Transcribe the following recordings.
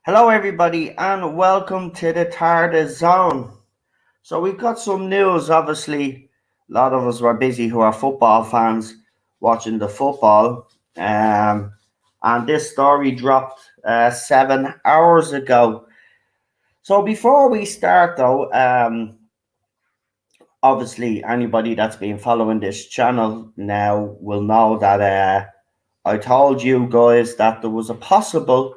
Hello, everybody, and welcome to the TARDIS Zone. So we've got some news. Obviously, a lot of us were busy who are football fans watching the football. And this story dropped 7 hours ago. So before we start, though, obviously anybody that's been following this channel now will know that I told you guys that there was a possible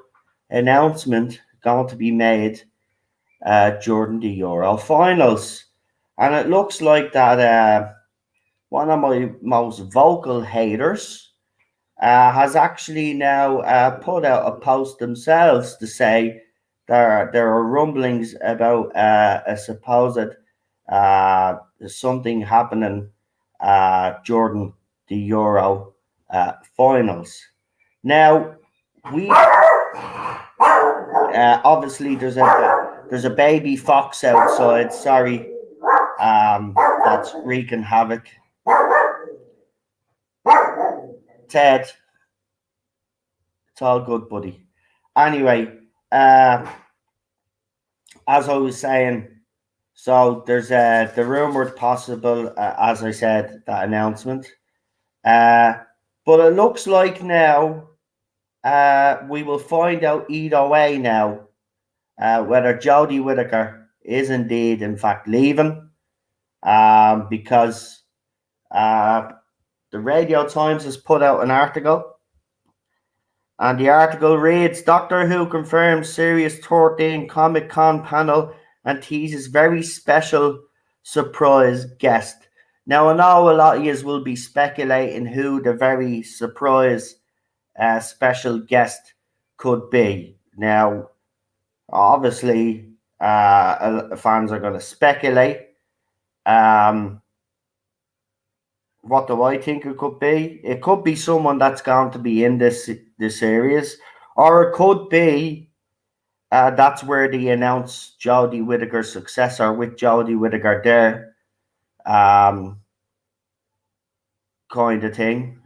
announcement going to be made during the Euro finals, and it looks like that one of my most vocal haters has actually now put out a post themselves to say there are rumblings about a supposed something happening during the Euro finals. Now we obviously there's a baby fox outside. Sorry, that's wreaking havoc. Ted, it's all good, buddy. Anyway, as I was saying, so there's the rumored possible, as I said, that announcement. But it looks like now we will find out either way now whether Jodie Whittaker is indeed, in fact, leaving, because the Radio Times has put out an article, and the article reads, Doctor Who confirms Series 13 Comic-Con panel and teases very special surprise guest. Now, I know a lot of you will be speculating who the very surprise special guest could be. Now, obviously, fans are going to speculate. What do I think it could be? It could be someone that's going to be in this series, or it could be that's where they announce Jodie Whittaker's successor with Jodie Whittaker there, kind of thing.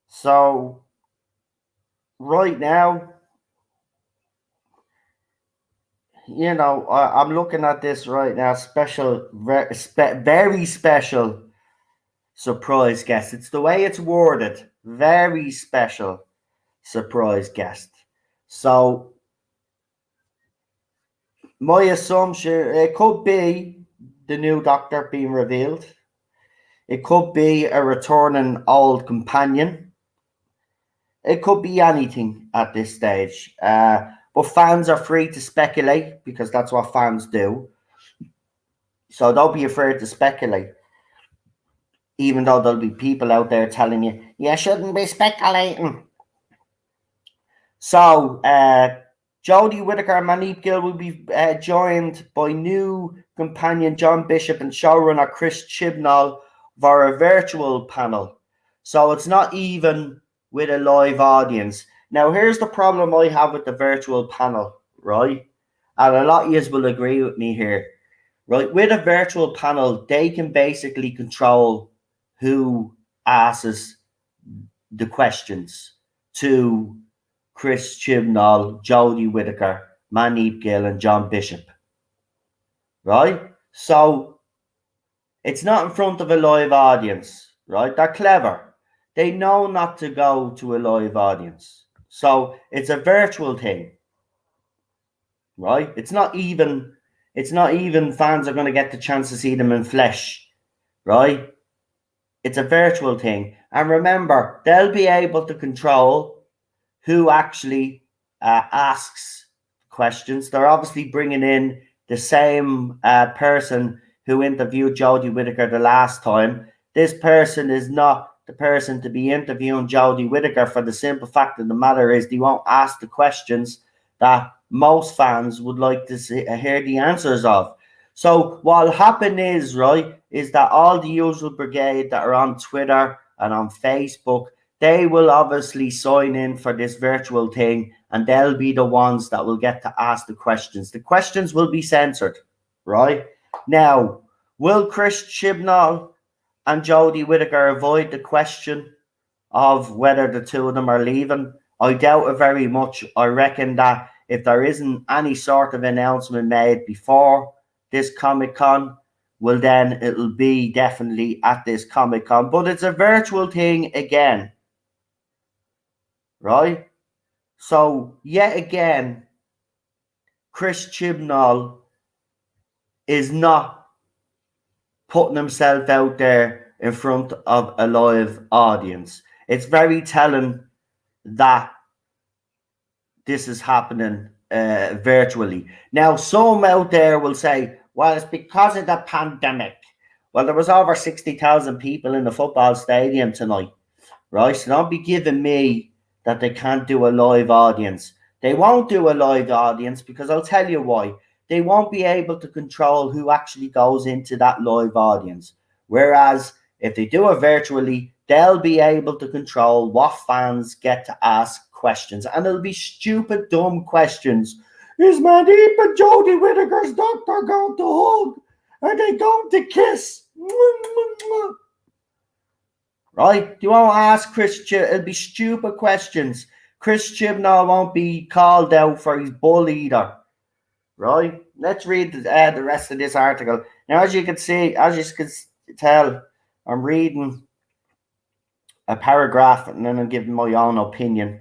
So right now, you know, I'm looking at this right now. Special, very special surprise guest. It's the way it's worded. Very special surprise guest. So my assumption, it could be the new Doctor being revealed. It could be a returning old companion. It could be anything at this stage. But fans are free to speculate because that's what fans do. So don't be afraid to speculate. Even though there'll be people out there telling you, you shouldn't be speculating. So, Jodie Whittaker and Manip Gill will be joined by new companion John Bishop and showrunner Chris Chibnall for a virtual panel. So it's not even with a live audience. Now, here's the problem I have with the virtual panel, right? And a lot of you will agree with me here, right? With a virtual panel, they can basically control who asks the questions to Chris Chibnall, Jodie Whittaker, Manip Gill, and John Bishop, right? So it's not in front of a live audience, right? They're clever. They know not to go to a live audience. So it's a virtual thing, right? It's not even fans are going to get the chance to see them in flesh, right? It's a virtual thing. And remember, they'll be able to control who actually asks questions. They're obviously bringing in the same person who interviewed Jodie Whittaker the last time. This person is not the person to be interviewing Jodie Whittaker, for the simple fact of the matter is they won't ask the questions that most fans would like to hear the answers of. So what'll happen is, right, is that all the usual brigade that are on Twitter and on Facebook, they will obviously sign in for this virtual thing, and they'll be the ones that will get to ask the questions. The questions will be censored, right? Now, will Chris Chibnall and Jodie Whittaker avoid the question of whether the two of them are leaving? I doubt it very much. I reckon that if there isn't any sort of announcement made before this Comic-Con, well, then it'll be definitely at this Comic-Con. But it's a virtual thing again, right? So, yet again, Chris Chibnall is not putting himself out there in front of a live audience. It's very telling that this is happening virtually. Now, some out there will say, well, it's because of the pandemic. Well, there was over 60,000 people in the football stadium tonight, right? So don't be giving me that they can't do a live audience. They won't do a live audience because I'll tell you why. They won't be able to control who actually goes into that live audience. Whereas if they do it virtually, they'll be able to control what fans get to ask questions. And it'll be stupid, dumb questions. Is Mandeep and Jodie Whittaker's doctor going to hug? Are they going to kiss? Right? You won't ask Chris Chibnall. It'll be stupid questions. Chris Chibnall won't be called out for his bull either. Right? Let's read the rest of this article. Now, as you can see, as you can tell, I'm reading a paragraph and then I'm giving my own opinion.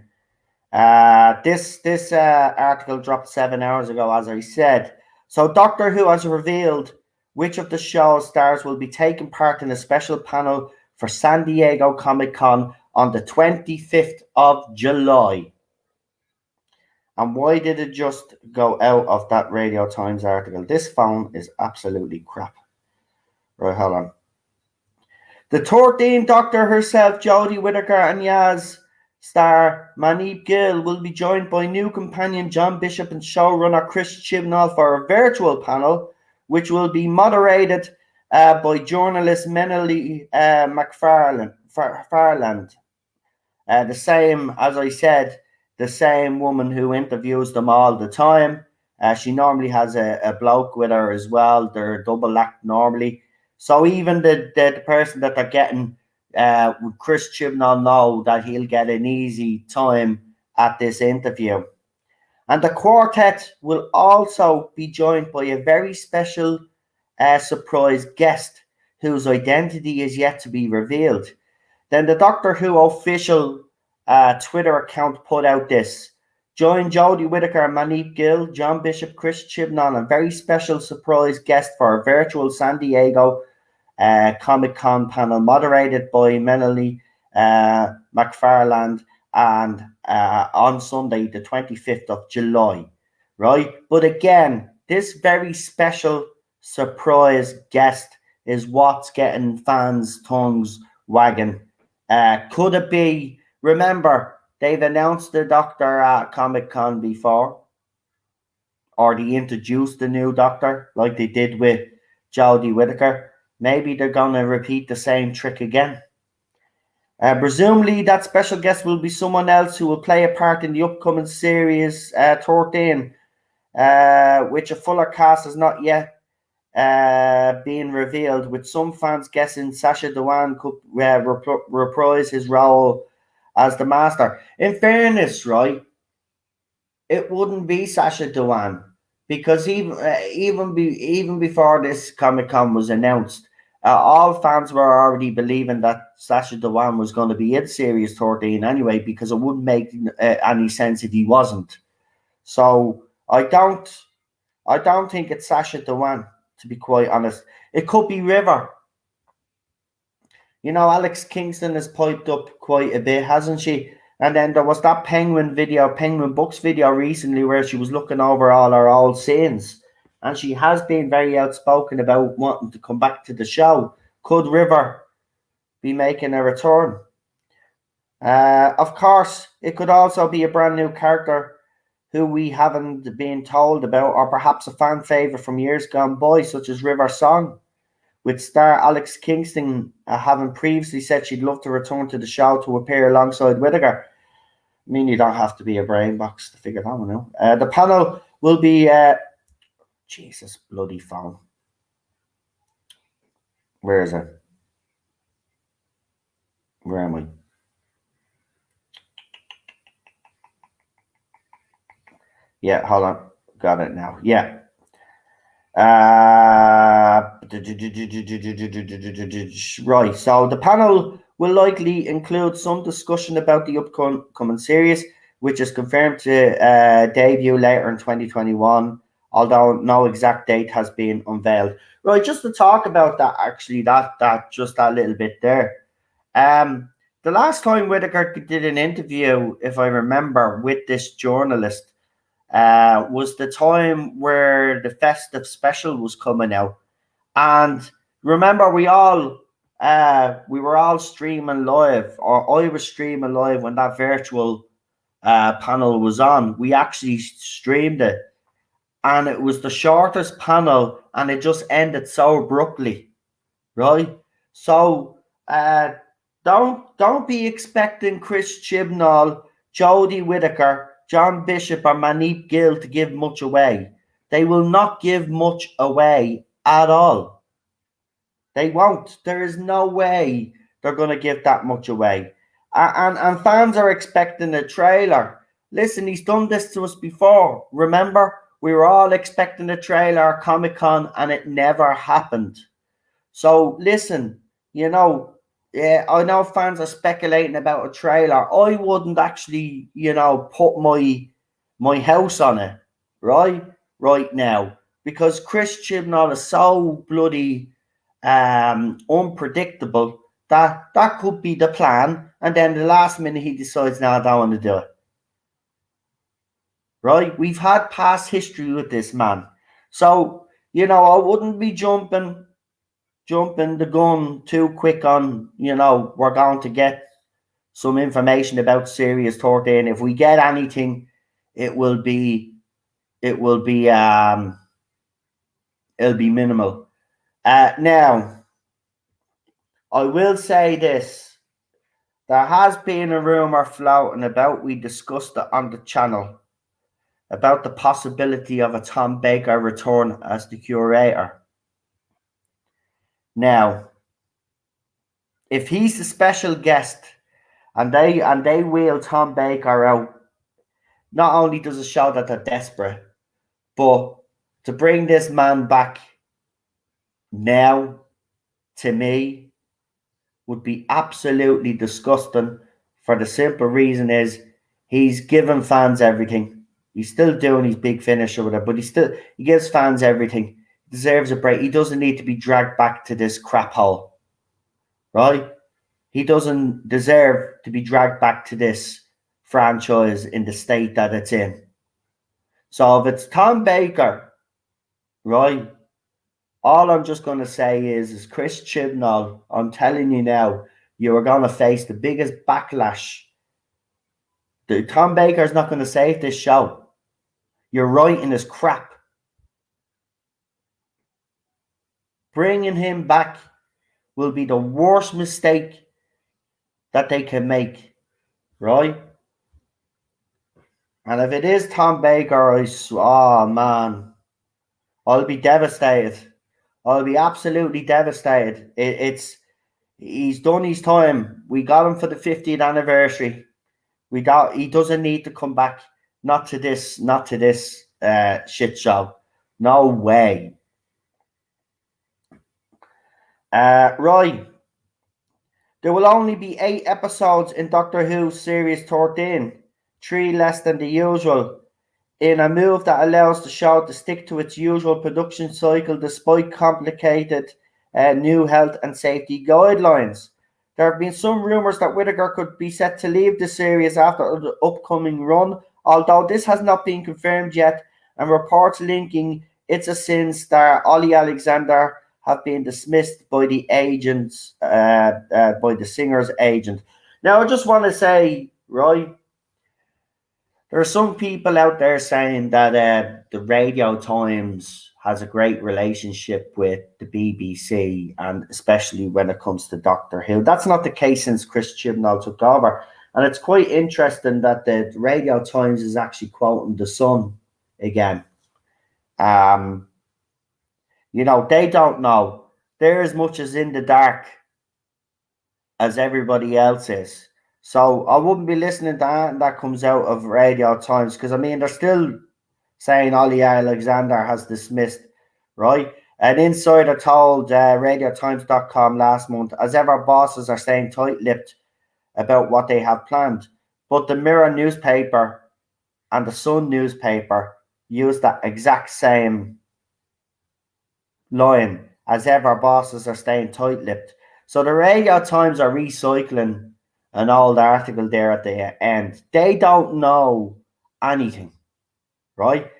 This article dropped 7 hours ago, as I said. So Doctor Who has revealed which of the show's stars will be taking part in a special panel for San Diego Comic-Con on the 25th of July. And why did it just go out of that Radio Times article? This phone is absolutely crap. Right, hold on. The 13th Doctor herself, Jodie Whittaker, and Yaz star Mandeep Gill will be joined by new companion John Bishop and showrunner Chris Chibnall for a virtual panel, which will be moderated by journalist Menally McFarland. The same, as I said, the same woman who interviews them all the time. She normally has a bloke with her as well. They're a double act normally. So even the person that they're getting, Chris Chibnall, know that he'll get an easy time at this interview. And the quartet will also be joined by a very special surprise guest whose identity is yet to be revealed. Then the Doctor Who official Twitter account put out this. Join Jodie Whittaker, Mandeep Gill, John Bishop, Chris Chibnall, and a very special surprise guest for a virtual San Diego Comic-Con panel moderated by Menally McFarland and on Sunday, the 25th of July, right? But again, this very special surprise guest is what's getting fans' tongues wagging. Could it be? Remember, they've announced the Doctor at Comic-Con before, or they introduced the new Doctor like they did with Jodie Whittaker. Maybe they're going to repeat the same trick again. Presumably, that special guest will be someone else who will play a part in the upcoming series 13, which a fuller cast has not yet been revealed, with some fans guessing Sacha Dhawan could reprise his role as the Master. In fairness, right, it wouldn't be Sacha Dhawan, because even before this Comic-Con was announced, all fans were already believing that Sacha Dhawan was going to be in Series 13 anyway, because it wouldn't make any sense if he wasn't. So I don't think it's Sacha Dhawan, to be quite honest. It could be River. You know, Alex Kingston has piped up quite a bit, hasn't she? And then there was that Penguin Books video recently where she was looking over all her old scenes. And she has been very outspoken about wanting to come back to the show. Could River be making a return? Of course, it could also be a brand new character who we haven't been told about, or perhaps a fan favourite from years gone by, such as River Song, with star Alex Kingston having previously said she'd love to return to the show to appear alongside Whittaker. I mean, you don't have to be a brain box to figure that one out. The panel will be... Jesus bloody phone. Where is it? Where am I? Yeah, hold on. Got it now. Yeah. Right. So the panel will likely include some discussion about the upcoming series, which is confirmed to debut later in 2021, although no exact date has been unveiled. Right, just to talk about that, actually, that little bit there. The last time Whittaker did an interview, if I remember, with this journalist, was the time where the festive special was coming out. And remember, we were all streaming live, or I was streaming live when that virtual panel was on. We actually streamed it, and it was the shortest panel, and it just ended so abruptly, right? So don't be expecting Chris Chibnall, Jodie Whittaker, John Bishop, or Manip Gill to give much away. They will not give much away at all. They won't. There is no way they're going to give that much away. And fans are expecting a trailer. Listen, he's done this to us before. Remember, we were all expecting a trailer at Comic-Con, and it never happened. So listen, I know fans are speculating about a trailer. I wouldn't actually, put my house on it, right now, because Chris Chibnall is so bloody unpredictable that could be the plan, and then the last minute he decides, no, I don't want to do it. Right? We've had past history with this man. So, I wouldn't be jumping the gun too quick on, we're going to get some information about Series 13. If we get anything, it'll be minimal. Now, I will say this. There has been a rumor floating about, we discussed it on the channel, about the possibility of a Tom Baker return as the curator. Now, if he's the special guest and they wheel Tom Baker out, not only does it show that they're desperate, but to bring this man back now, to me, would be absolutely disgusting, for the simple reason is he's given fans everything. He's still doing his big finish or whatever, but he gives fans everything. He deserves a break. He doesn't need to be dragged back to this crap hole, right? He doesn't deserve to be dragged back to this franchise in the state that it's in. So if it's Tom Baker, right, all I'm just going to say is Chris Chibnall, I'm telling you now, you are going to face the biggest backlash. Tom Baker is not going to save this show. You're writing his crap. Bringing him back will be the worst mistake that they can make, right? And if it is Tom Baker, oh man, I'll be devastated. I'll be absolutely devastated. He's done his time. We got him for the 50th anniversary. He doesn't need to come back. Not to this shit show. No way. Right. There will only be 8 episodes in Doctor Who Series 13, 3 less than the usual, in a move that allows the show to stick to its usual production cycle despite complicated new health and safety guidelines. There have been some rumours that Whittaker could be set to leave the series after the upcoming run, although this has not been confirmed yet, and reports linking It's a Sin star Ollie Alexander have been dismissed by the agents, by the singer's agent. Now, I just want to say, right, There are some people out there saying that the Radio Times has a great relationship with the BBC, and especially when it comes to Doctor Who. That's not the case since Chris Chibnall took over. And it's quite interesting that the Radio Times is actually quoting The Sun again. You know, they don't know. They're as much as in the dark as everybody else is. So I wouldn't be listening to anything that comes out of Radio Times, because I mean they're still saying Ollie Alexander has dismissed, right? An insider told RadioTimes.com last month, as ever, bosses are staying tight-lipped about what they have planned. But the Mirror newspaper and the Sun newspaper use that exact same line, as ever, bosses are staying tight-lipped. So the Radio Times are recycling an old article there at the end. They don't know anything, right?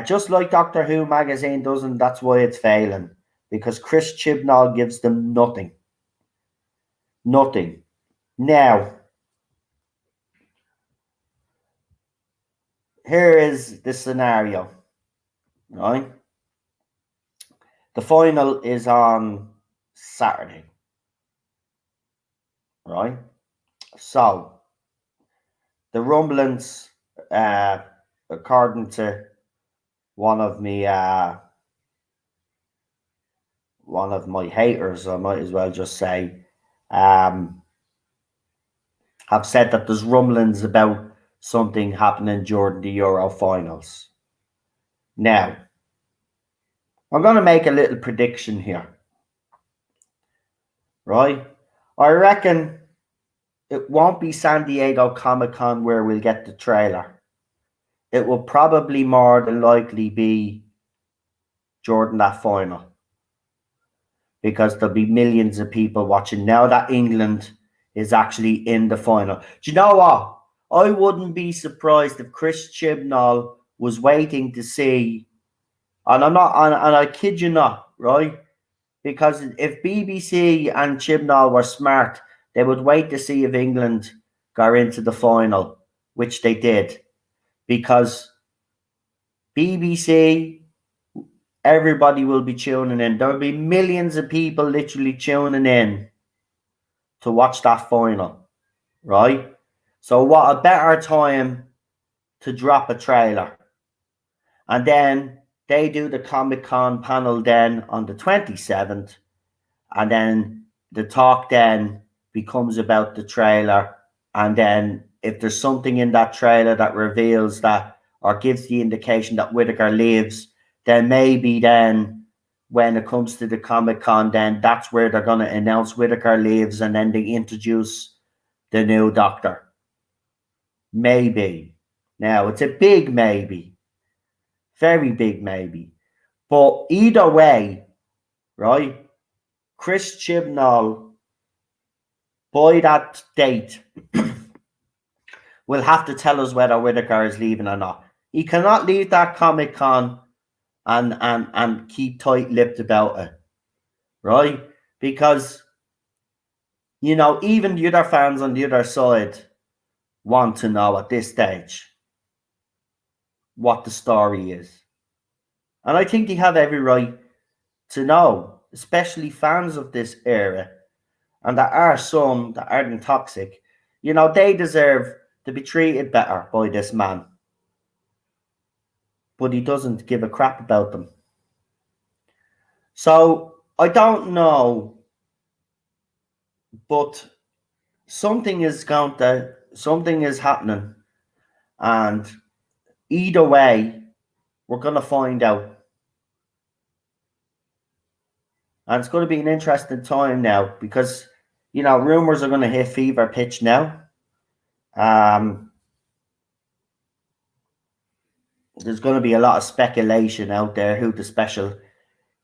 Just like Doctor Who magazine doesn't, that's why it's failing. Because Chris Chibnall gives them nothing. Nothing. Now, here is the scenario, right? The final is on Saturday, right? So, the rumblings, according to one of my haters, I might as well just say, have said that there's rumblings about something happening during the Euro finals. Now, I'm going to make a little prediction here, right? I reckon it won't be San Diego Comic-Con where we'll get the trailer. It will probably more than likely be during that final, because there'll be millions of people watching now that England is actually in the final. Do you know what? I wouldn't be surprised if Chris Chibnall was waiting to see, and I kid you not, right? Because if BBC and Chibnall were smart, they would wait to see if England got into the final, which they did. Because BBC, everybody will be tuning in. There will be millions of people literally tuning in to watch that final, right? So what a better time to drop a trailer. And then they do the Comic-Con panel then on the 27th. And then the talk then becomes about the trailer. And then if there's something in that trailer that reveals that or gives the indication that Whittaker leaves, then maybe then when it comes to the Comic-Con, then that's where they're going to announce Whittaker leaves, and then they introduce the new Doctor. Maybe. Now, it's a big maybe. Very big maybe. But either way, right, Chris Chibnall, by that date, will have to tell us whether Whittaker is leaving or not. He cannot leave that Comic-Con and keep tight-lipped about it, right? Because, you know, even the other fans on the other side want to know at this stage what the story is. And I think they have every right to know, especially fans of this era. And there are some that aren't toxic. You know, they deserve to be treated better by this man. But he doesn't give a crap about them. So, I don't know. But something is happening. And either way, we're going to find out. And it's going to be an interesting time now, because, you know, rumors are going to hit fever pitch now. There's going to be a lot of speculation out there who the special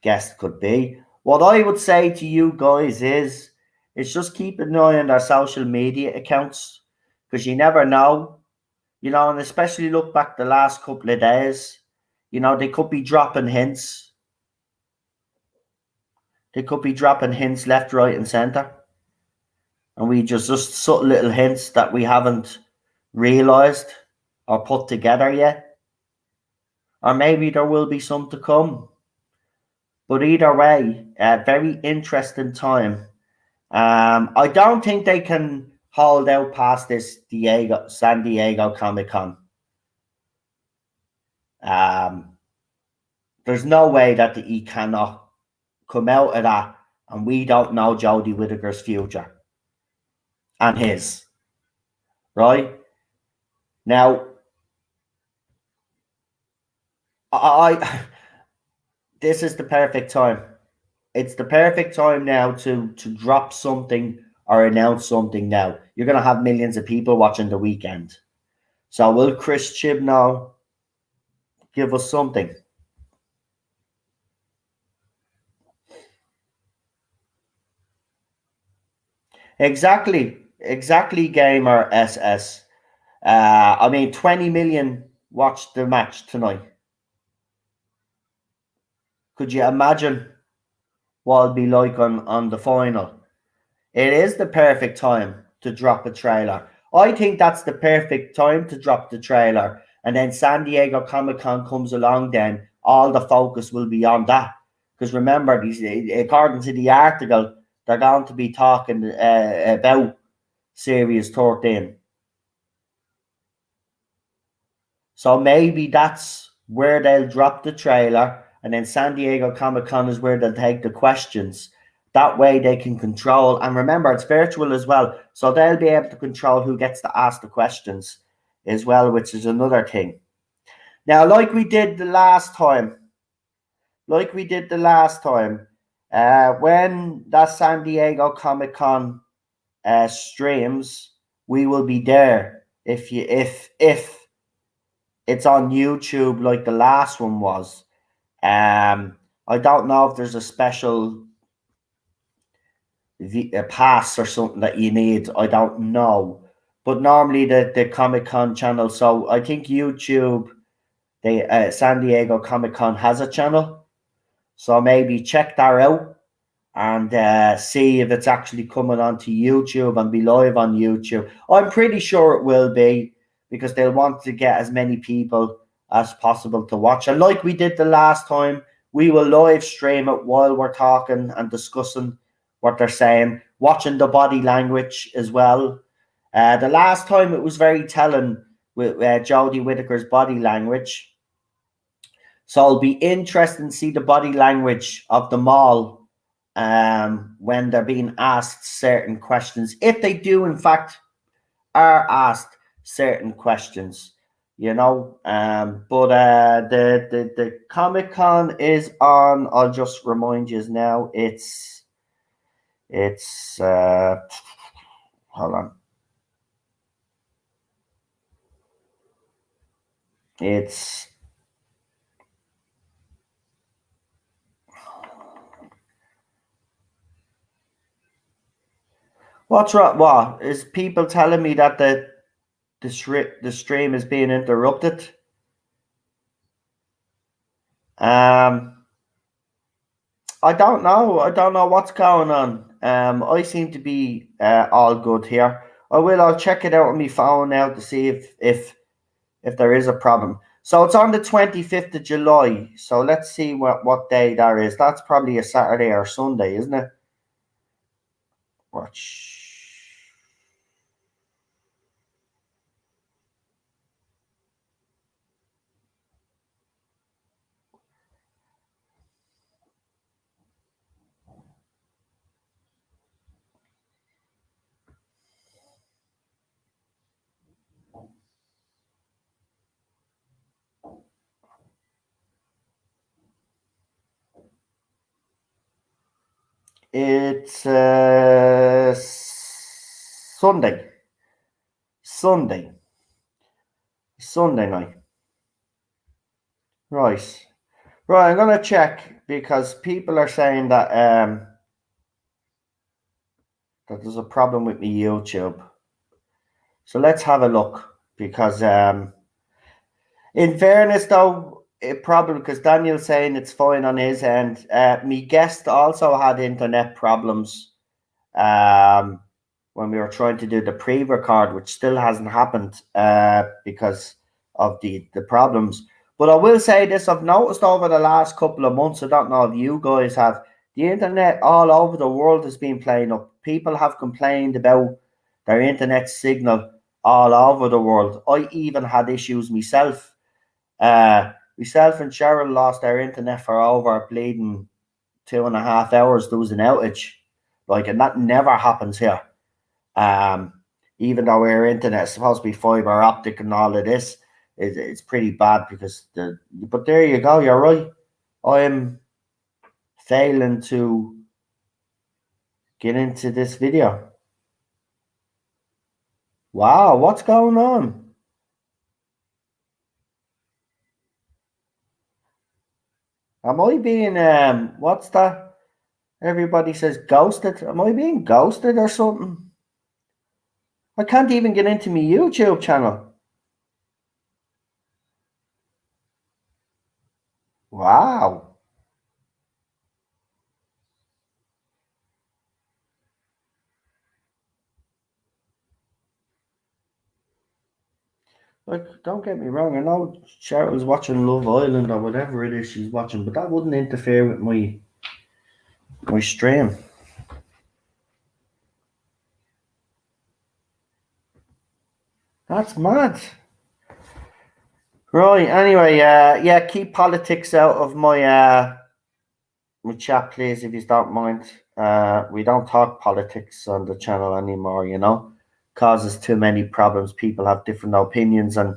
guest could be. What I would say to you guys is just keep an eye on our social media accounts, because you never know, you know, and especially look back the last couple of days, you know, they could be dropping hints. They could be dropping hints left, right, and centre. And we just subtle little hints that we haven't realised or put together yet. Or maybe there will be some to come. But either way, a very interesting time. I don't think they can hold out past this San Diego Comic-Con. There's no way that he cannot come out of that and we don't know Jodie Whittaker's future and his. Right? Now, this is the perfect time. It's the perfect time now to drop something or announce something now. You're going to have millions of people watching the weekend. So will Chris Chibnall give us something? Exactly, Gamer SS. I mean, 20 million watched the match tonight. Could you imagine what it'd be like on the final? It is the perfect time to drop a trailer. I think that's the perfect time to drop the trailer. And then San Diego Comic-Con comes along, then all the focus will be on that. Because remember, according to the article, they're going to be talking about Series 13. So maybe that's where they'll drop the trailer, and then San Diego Comic-Con is where they'll take the questions. That way they can control, and remember, it's virtual as well, so they'll be able to control who gets to ask the questions as well, which is another thing. Now, like we did the last time, when that San Diego Comic-Con streams, we will be there. If it's on YouTube like the last one was. I don't know if there's a special a pass or something that you need. I don't know. But normally the Comic-Con channel, so I think YouTube, the San Diego Comic-Con has a channel. So maybe check that out and see if it's actually coming onto YouTube and be live on YouTube. I'm pretty sure it will be, because they'll want to get as many people as possible to watch. And like we did the last time, we will live stream it while we're talking and discussing what they're saying, watching the body language as well. The last time it was very telling with Jodie Whittaker's body language. So it'll be interesting to see the body language of them all when they're being asked certain questions. If they do, in fact, are asked certain questions, you know. But the Comic-Con is on. I'll just remind you now. It's hold on. It's what's right? What is people telling me that the stream is being interrupted? I don't know. I don't know what's going on. I seem to be all good here. I'll check it out on my phone now to see if there is a problem. So it's on the 25th of July. So let's see what day that is. That's probably a Saturday or Sunday, isn't it? Watch. It's Sunday. Sunday night. Right. I'm gonna check, because people are saying that that there's a problem with me YouTube. So let's have a look, because in fairness though, it probably, because Daniel's saying it's fine on his end. Me guest also had internet problems when we were trying to do the pre-record, which still hasn't happened because the problems. But I will say this, I've noticed over the last couple of months, I don't know if you guys have, the internet all over the world has been playing up. People have complained about their internet signal all over the world. I even had issues myself. Myself and Cheryl lost our internet for over bleeding 2.5 hours. There was an outage. And that never happens here. Even though our internet is supposed to be fiber optic and all of this, it's pretty bad because but there you go, you're right. I'm failing to get into this video. Wow, what's going on? Am I being what's that? Everybody says ghosted. Am I being ghosted or something? I can't even get into my YouTube channel. Wow. Don't get me wrong. I know Cheryl's watching Love Island or whatever it is she's watching, but that wouldn't interfere with my stream. That's mad. Right. Anyway, yeah, keep politics out of my chat, please, if you don't mind. We don't talk politics on the channel anymore. Causes too many problems. People have different opinions, and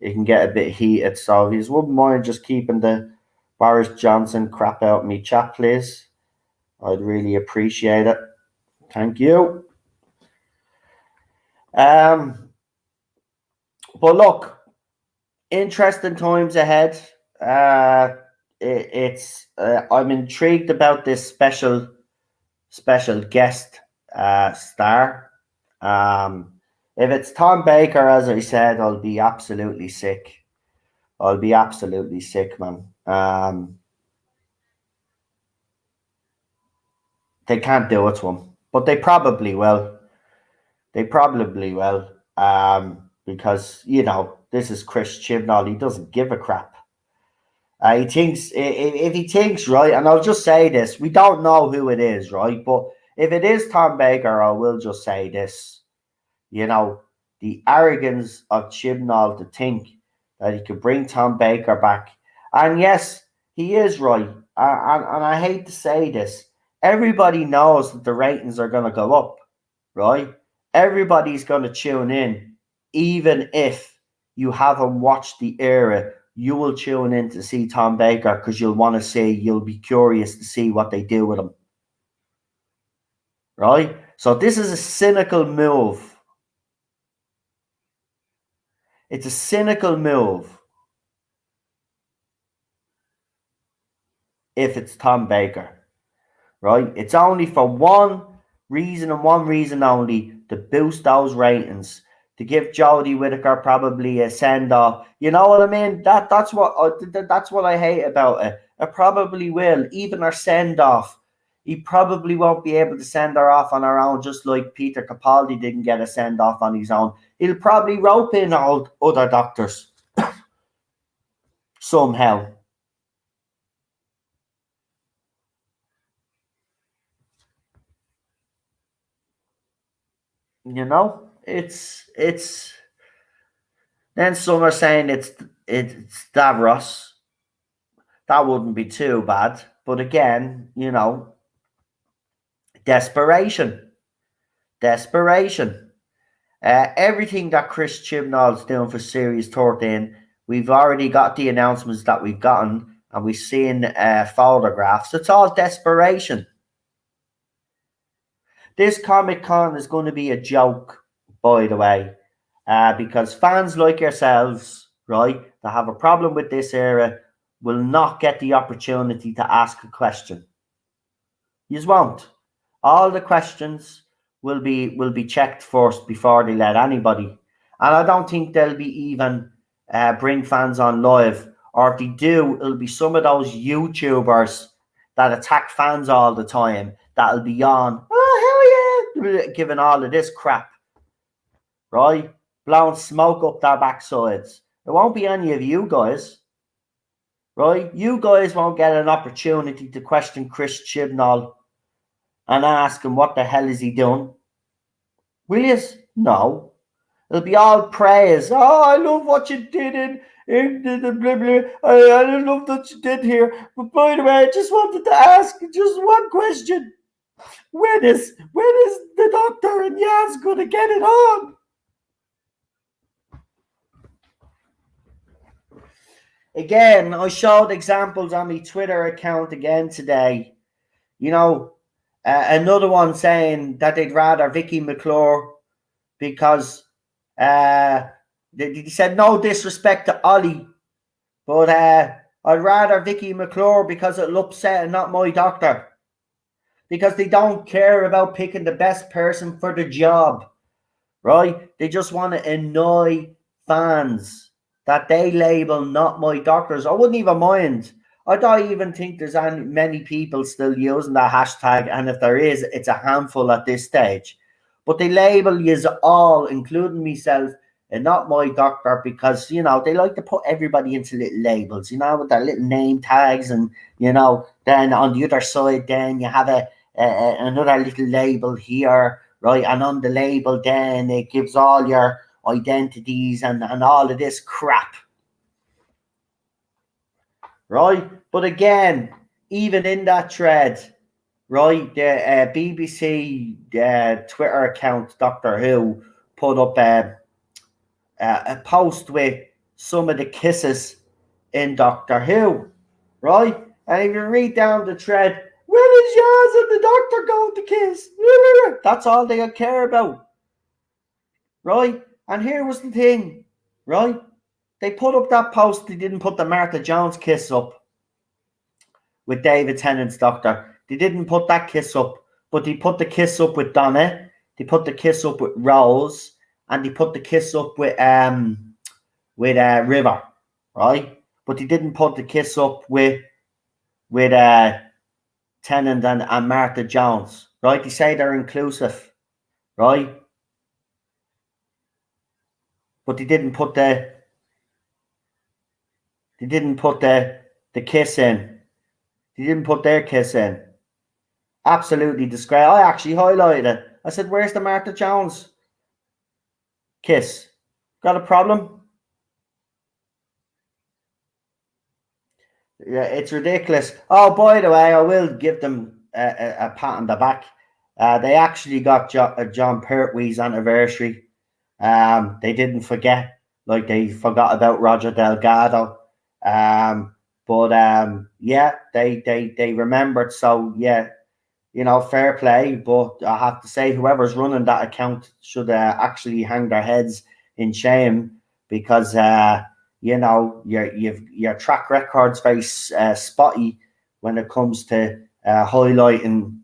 it can get a bit heated. So if you wouldn't mind just keeping the Boris Johnson crap out of me chat, please, I'd really appreciate it. Thank you. But look, interesting times ahead. I'm intrigued about this special guest star. If it's Tom Baker, as I said, I'll be absolutely sick. I'll be absolutely sick, man. They can't do it to him, but they probably will. They probably will. Because this is Chris Chibnall. He doesn't give a crap. He thinks if he thinks right, and I'll just say this: we don't know who it is, right? But if it is Tom Baker, I will just say this: the arrogance of Chibnall to think that he could bring Tom Baker back, and yes, he is right. And I hate to say this: everybody knows that the ratings are going to go up, right? Everybody's going to tune in, even if you haven't watched the era. You will tune in to see Tom Baker because you'll be curious to see what they do with him. Right? So this is a cynical move. It's a cynical move if it's Tom Baker. Right? It's only for one reason and one reason only, to boost those ratings. To give Jodie Whittaker probably a send off. You know what I mean? That's what I hate about it. It probably will. Even her send off, he probably won't be able to send her off on her own, just like Peter Capaldi didn't get a send off on his own. He'll probably rope in all other doctors somehow. It's. Then some are saying it's Davros. That wouldn't be too bad. But again, desperation. Everything that Chris Chibnall's doing for Series 13, we've already got the announcements that we've gotten, and we've seen photographs. It's all desperation. This Comic-Con is going to be a joke, by the way. Because fans like yourselves, right, that have a problem with this era, will not get the opportunity to ask a question. You won't. All the questions will be checked first before they let anybody. And I don't think they'll be even bring fans on live. Or if they do, it'll be some of those YouTubers that attack fans all the time that'll be on, oh, hell yeah, giving all of this crap, right? Blowing smoke up their backsides. It won't be any of you guys, right? You guys won't get an opportunity to question Chris Chibnall and ask him what the hell is he doing. Will you? No. It'll be all praise. Oh, I love what you did in the blah blah. I love what you did here. But by the way, I just wanted to ask just one question. When is the doctor and Yaz gonna get it on? Again, I showed examples on my Twitter account again today. You know, another one saying that they'd rather Vicky McClure because he said no disrespect to Ollie, but I'd rather Vicky McClure because it'll upset and not my doctor. Because they don't care about picking the best person for the job, right? They just want to annoy fans that they label not my doctors. I wouldn't even mind. I don't even think there's many people still using that hashtag, and if there is, it's a handful at this stage. But they label yous all, including myself, and not my doctor, because you know they like to put everybody into little labels, you know, with their little name tags, and you know, then on the other side, then you have another little label here, right? And on the label, then it gives all your identities and all of this crap, right? But again, even in that thread, right, the BBC Twitter account, Doctor Who, put up a post with some of the kisses in Doctor Who, right? And if you read down the thread, when is Yaz and the doctor going to kiss? That's all they care about, right? And here was the thing, right? They put up that post, they didn't put the Martha Jones kiss up with David Tennant's doctor. They didn't put that kiss up, but they put the kiss up with Donna, they put the kiss up with Rose, and they put the kiss up with River, right? But they didn't put the kiss up with Tennant and Martha Jones, right? They say they're inclusive, right? But they didn't put the kiss in. They didn't put their kiss in. Absolutely disgrace. I actually highlighted it. I said, "Where's the Martha Jones kiss? Got a problem?" Yeah, it's ridiculous. Oh, by the way, I will give them a pat on the back. They actually got John Pertwee's anniversary. They didn't forget, like they forgot about Roger Delgado. But yeah, they remembered. So yeah, you know, fair play. But I have to say, whoever's running that account should actually hang their heads in shame, because you know, your track record's very spotty when it comes to highlighting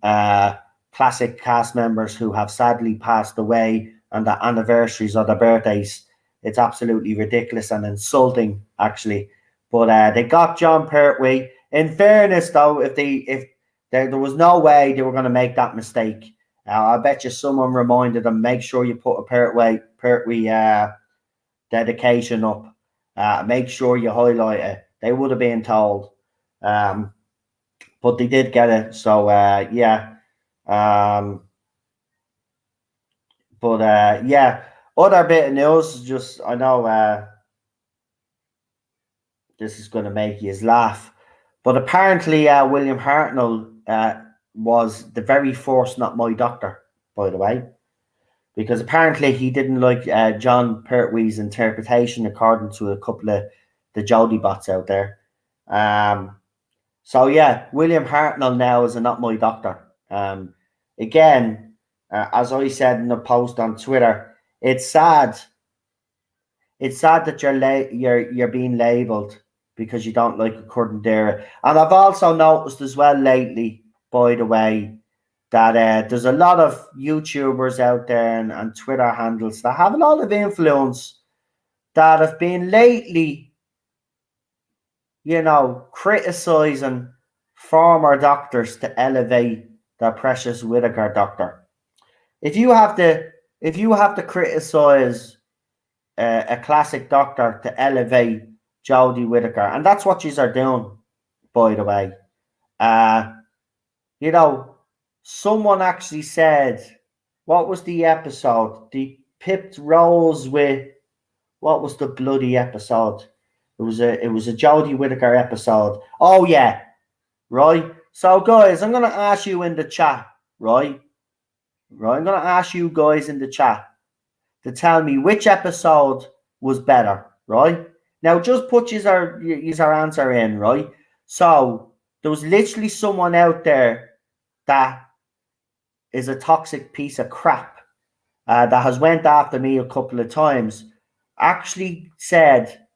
classic cast members who have sadly passed away and the anniversaries or their birthdays. It's absolutely ridiculous and insulting, actually. But they got John Pertwee. In fairness, though, if there was no way they were going to make that mistake. I bet you someone reminded them, make sure you put a Pertwee dedication up. Make sure you highlight it. They would have been told. But they did get it. So, yeah. Yeah. Other bit of news, just, I know this is going to make you laugh. But apparently, William Hartnell was the very first Not My Doctor, by the way, because apparently he didn't like John Pertwee's interpretation, according to a couple of the Jodie bots out there. So yeah, William Hartnell now is a Not My Doctor. Again, as I said in a post on Twitter, it's sad. It's sad that you're being labelled because you don't like a curtain dare. And I've also noticed as well lately, by the way, that there's a lot of YouTubers out there and Twitter handles that have a lot of influence that have been lately, you know, criticizing former doctors to elevate their precious Whittaker doctor. If you have to criticize a classic doctor to elevate Jodie Whittaker, and that's what you are doing, by the way. You know, someone actually said, what was the episode? They pipped Rose with, what was the bloody episode? It was a Jodie Whittaker episode. Oh yeah, right. So guys, I'm gonna ask you in the chat, right? Right, I'm gonna ask you guys in the chat to tell me which episode was better, right? Now just put your answer in, right? So there was literally someone out there that is a toxic piece of crap that has went after me a couple of times, actually said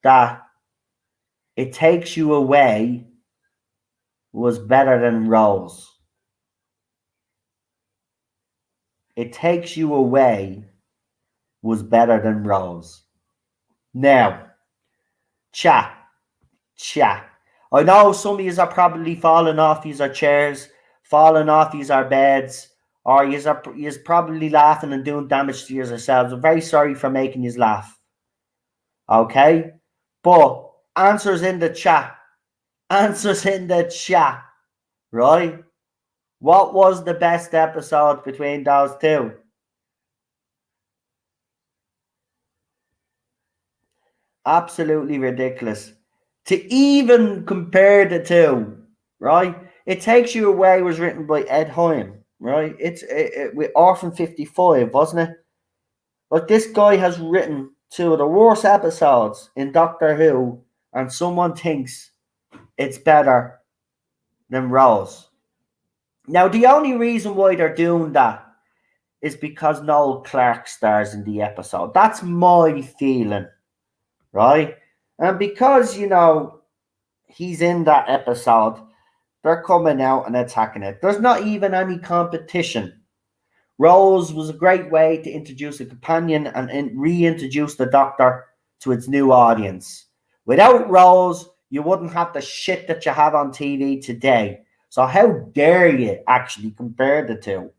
that It Takes You Away was better than Rose. It Takes You Away was better than Rose. Now, chat. I know some of you are probably falling off your chairs, falling off your beds, or you're probably laughing and doing damage to yourselves. I'm very sorry for making you laugh. Okay? But answers in the chat. Answers in the chat. Right? What was the best episode between those two? Absolutely ridiculous. To even compare the two, right? It Takes You Away was written by Ed Hine, right? It's with Orphan 55, wasn't it? But this guy has written two of the worst episodes in Doctor Who, and someone thinks it's better than Rose. Now, the only reason why they're doing that is because Noel Clarke stars in the episode. That's my feeling, right? And because, he's in that episode, they're coming out and attacking it. There's not even any competition. Rose was a great way to introduce a companion and reintroduce the Doctor to its new audience. Without Rose, you wouldn't have the shit that you have on TV today. So how dare you actually compare the two?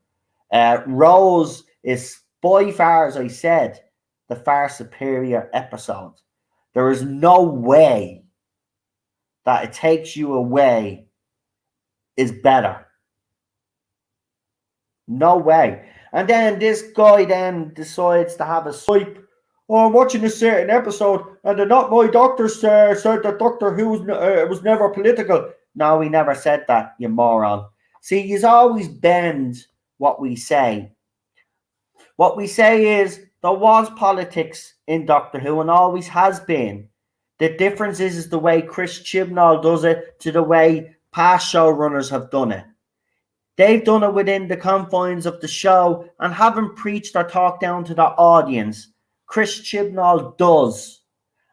Rose is by far, as I said, the far superior episode. There is no way that It Takes You Away is better. No way. And then this guy then decides to have a swipe. Oh, I'm watching a certain episode, and they're not my doctors said that Doctor Who was never political. No, he never said that, you moron. See, he's always bend what we say. What we say is there was politics in Doctor Who and always has been. The difference is the way Chris Chibnall does it to the way past showrunners have done it. They've done it within the confines of the show and haven't preached or talked down to the audience. Chris Chibnall does.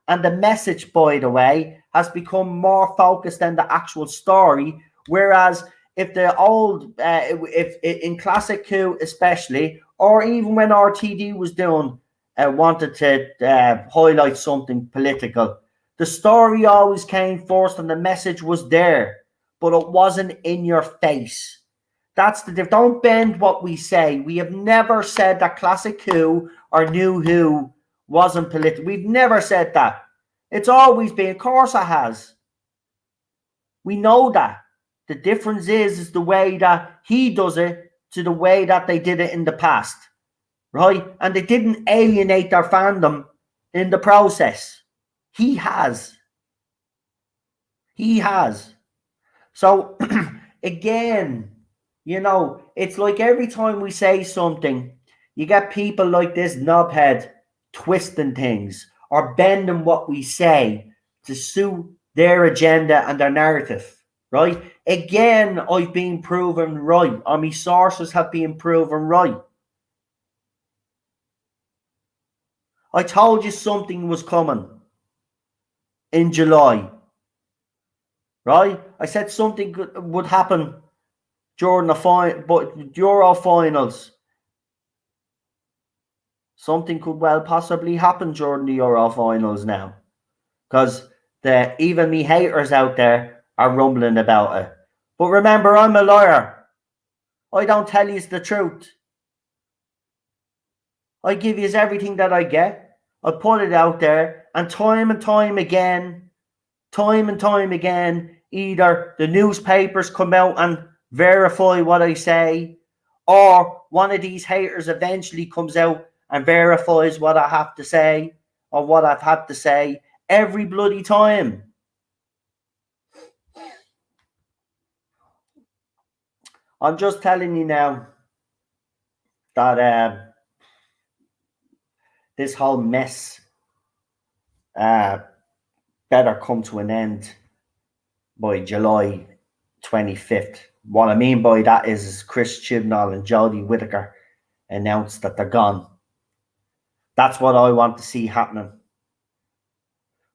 And the message, by the way, has become more focused than the actual story. Whereas if the old, if in Classic Who especially, or even when RTD was doing, wanted to highlight something political, the story always came first and the message was there, but it wasn't in your face. That's the difference. Don't bend what we say. We have never said that Classic Who or New Who wasn't political. We've never said that. It's always been. Of course it has. We know that. The difference is the way that he does it to the way that they did it in the past. Right? And they didn't alienate their fandom in the process. He has. He has. So, again, it's like every time we say something, you get people like this knobhead twisting things or bending what we say to suit their agenda and their narrative, right? Again, I've been proven right, or my sources have been proven right. I told you something was coming in July, right? I said something would happen during the Euro finals. Something could well possibly happen during the Euro finals now, because even me haters out there are rumbling about it. But remember, I'm a lawyer. I don't tell you the truth. I give you everything that I get. I put it out there, and time again, either the newspapers come out and verify what I say, or one of these haters eventually comes out and verifies what I have to say, or what I've had to say every bloody time. I'm just telling you now that this whole mess better come to an end by July 25th. What I mean by that is Chris Chibnall and Jodie Whittaker announced that they're gone. That's what I want to see happening.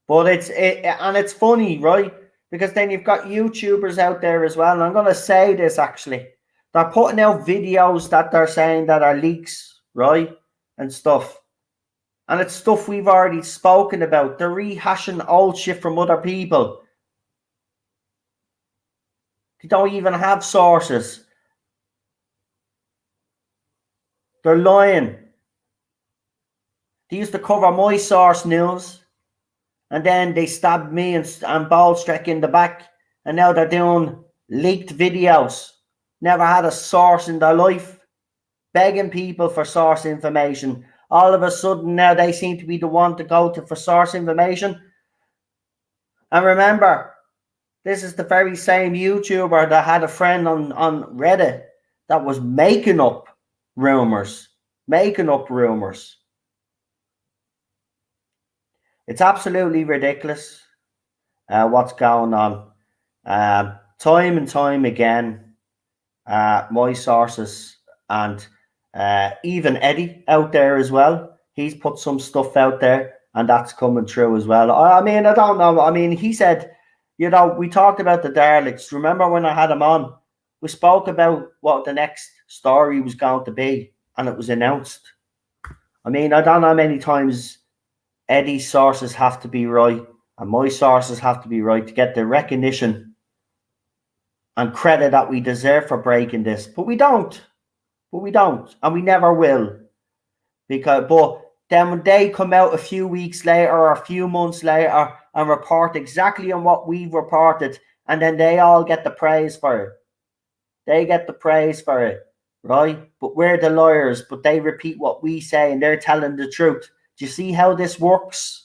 But it's funny, right? Because then you've got YouTubers out there as well. And I'm going to say this actually. They're putting out videos that they're saying that are leaks, right? And stuff. And it's stuff we've already spoken about. They're rehashing old shit from other people. They don't even have sources. They're lying. They used to cover my source news. And then they stabbed me and Ballstreck in the back. And now they're doing leaked videos. Never had a source in their life. Begging people for source information. All of a sudden now they seem to be the one to go to for source information. And remember, this is the very same YouTuber that had a friend on Reddit that was making up rumors. It's absolutely ridiculous what's going on. Time and time again, my sources and even Eddie out there as well, he's put some stuff out there and that's coming true as well. I mean, I don't know. I mean, he said, you know, we talked about the Daleks. Remember when I had him on? We spoke about what the next story was going to be and it was announced. I mean, I don't know how many times Eddie's sources have to be right and my sources have to be right to get the recognition and credit that we deserve for breaking this. But we don't. And we never will. But then when they come out a few weeks later or a few months later and report exactly on what we've reported, and then they all get the praise for it. They get the praise for it, right? But we're the lawyers, but they repeat what we say and they're telling the truth. Do you see how this works?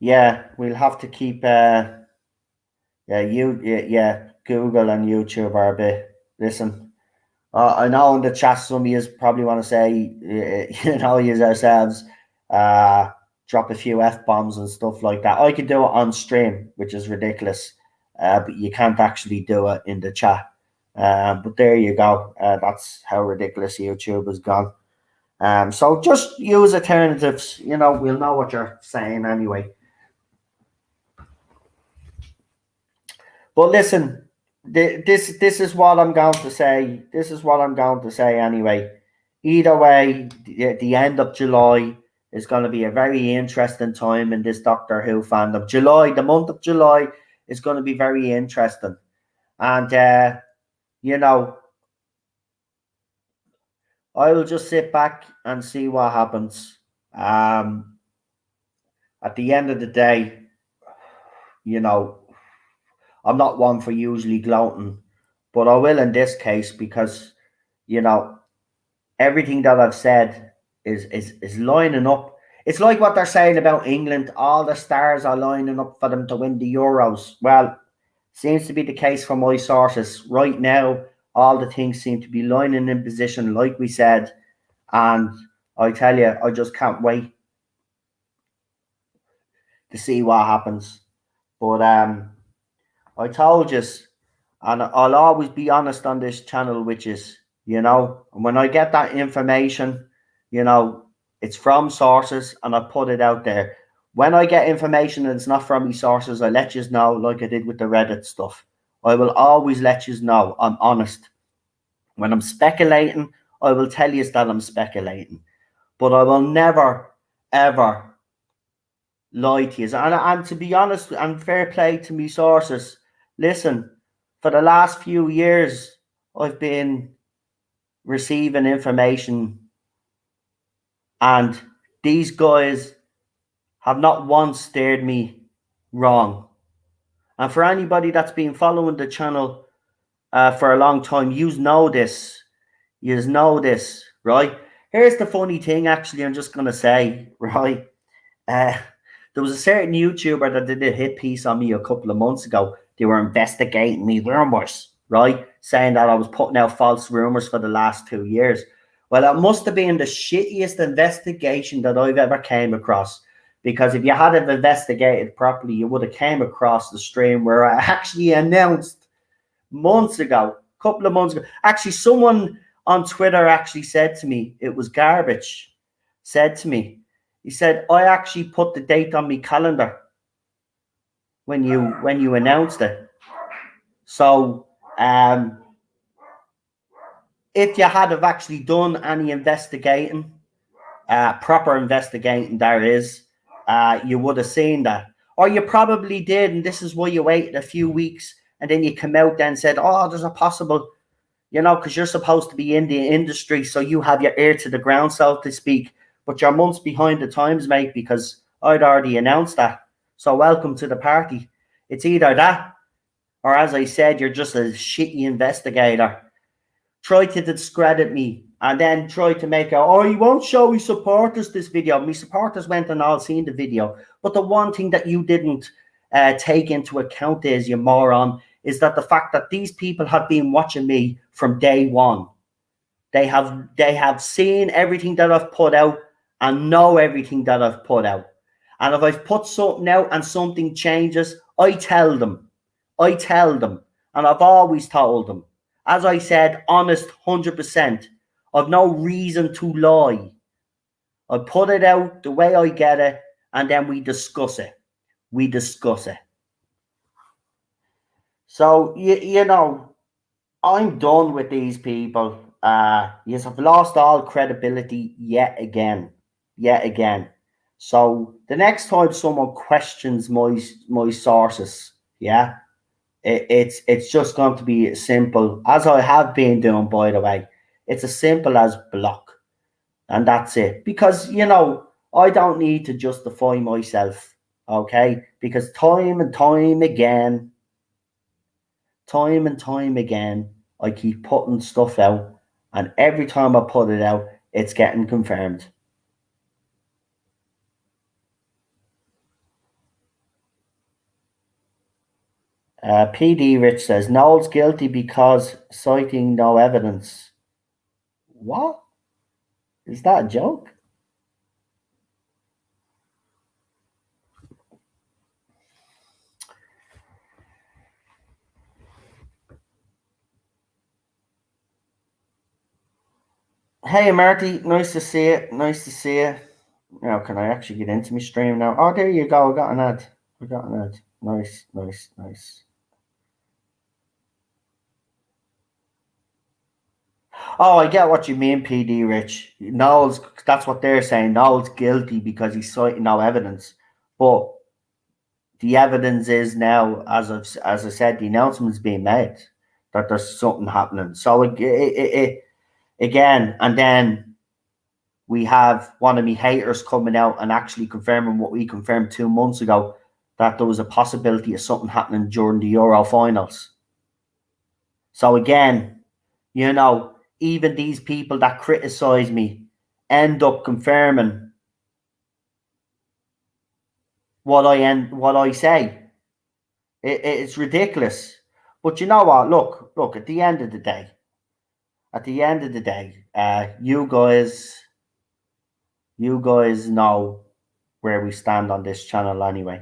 Yeah, we'll have to keep Google and YouTube are a bit. Listen, I know in the chat some of you probably want to say, you know, use ourselves, drop a few F-bombs and stuff like that. I could do it on stream, which is ridiculous, but you can't actually do it in the chat. But there you go. That's how ridiculous YouTube has gone. So just use alternatives. You know, we'll know what you're saying anyway. But listen, this is what I'm going to say. This is what I'm going to say anyway. Either way, the end of July is going to be a very interesting time in this Doctor Who fandom. The month of July is going to be very interesting. And, you know, I will just sit back and see what happens. At the end of the day, you know, I'm not one for usually gloating, but I will in this case because, you know, everything that I've said is lining up. It's like what they're saying about England. All the stars are lining up for them to win the Euros. Well, seems to be the case for my sources. Right now, all the things seem to be lining in position, like we said. And I tell you, I just can't wait to see what happens. But I told you, and I'll always be honest on this channel, which is, you know, when I get that information, you know, it's from sources and I put it out there. When I get information and it's not from me sources, I let you know, like I did with the Reddit stuff. I will always let you know I'm honest. When I'm speculating, I will tell you that I'm speculating. But I will never, ever lie to you. And to be honest, and fair play to me sources, listen, for the last few years, I've been receiving information, and these guys have not once steered me wrong. And for anybody that's been following the channel for a long time, you know this. You know this, right? Here's the funny thing, actually, I'm just going to say, right? There was a certain YouTuber that did a hit piece on me a couple of months ago. They were investigating me rumors, right? Saying that I was putting out false rumors for the last 2 years. Well, it must have been the shittiest investigation that I've ever came across. Because if you had have investigated properly, you would have came across the stream where I actually announced months ago, a couple of months ago. Actually, someone on Twitter actually said to me, it was garbage, said to me, he said, I actually put the date on my calendar when you announced it. So if you had have actually done any investigating, proper investigating there is, you would have seen that. Or you probably did, and this is why you waited a few weeks and then you come out then and said, oh, there's a possible, because you're supposed to be in the industry, so you have your ear to the ground, so to speak. But you're months behind the times, mate, because I'd already announced that. So welcome to the party. It's either that, or as I said, you're just a shitty investigator. Try to discredit me, and then try to make out, oh, he won't show his supporters this video. My supporters went and all seen the video. But the one thing that you didn't take into account is, you moron, is that the fact that these people have been watching me from day one. They have seen everything that I've put out and know everything that I've put out. And if I've put something out and something changes, I tell them. And I've always told them. As I said, honest 100%. I've no reason to lie. I put it out the way I get it, and then we discuss it. So, I'm done with these people. Yes, I've lost all credibility yet again. So the next time someone questions my sources, yeah, it's just going to be simple, as I have been doing, by the way. It's as simple as block, and that's it. Because I don't need to justify myself, okay? Because time and time again, I keep putting stuff out, and every time I put it out, it's getting confirmed. PD Rich says, Noel's guilty because citing no evidence. What? Is that a joke? Hey, Marty, nice to see you. Now, can I actually get into my stream now? Oh, there you go. I got an ad. Nice. Oh, I get what you mean, PD Rich. Noel's, that's what they're saying. Noel's guilty because he's citing no evidence. But the evidence is now, as I said, the announcement's being made that there's something happening. So again, and then we have one of me haters coming out and actually confirming what we confirmed 2 months ago, that there was a possibility of something happening during the Euro finals. So again, even these people that criticize me end up confirming what I say. It's ridiculous. But you know what? Look. At the end of the day, you guys know where we stand on this channel anyway.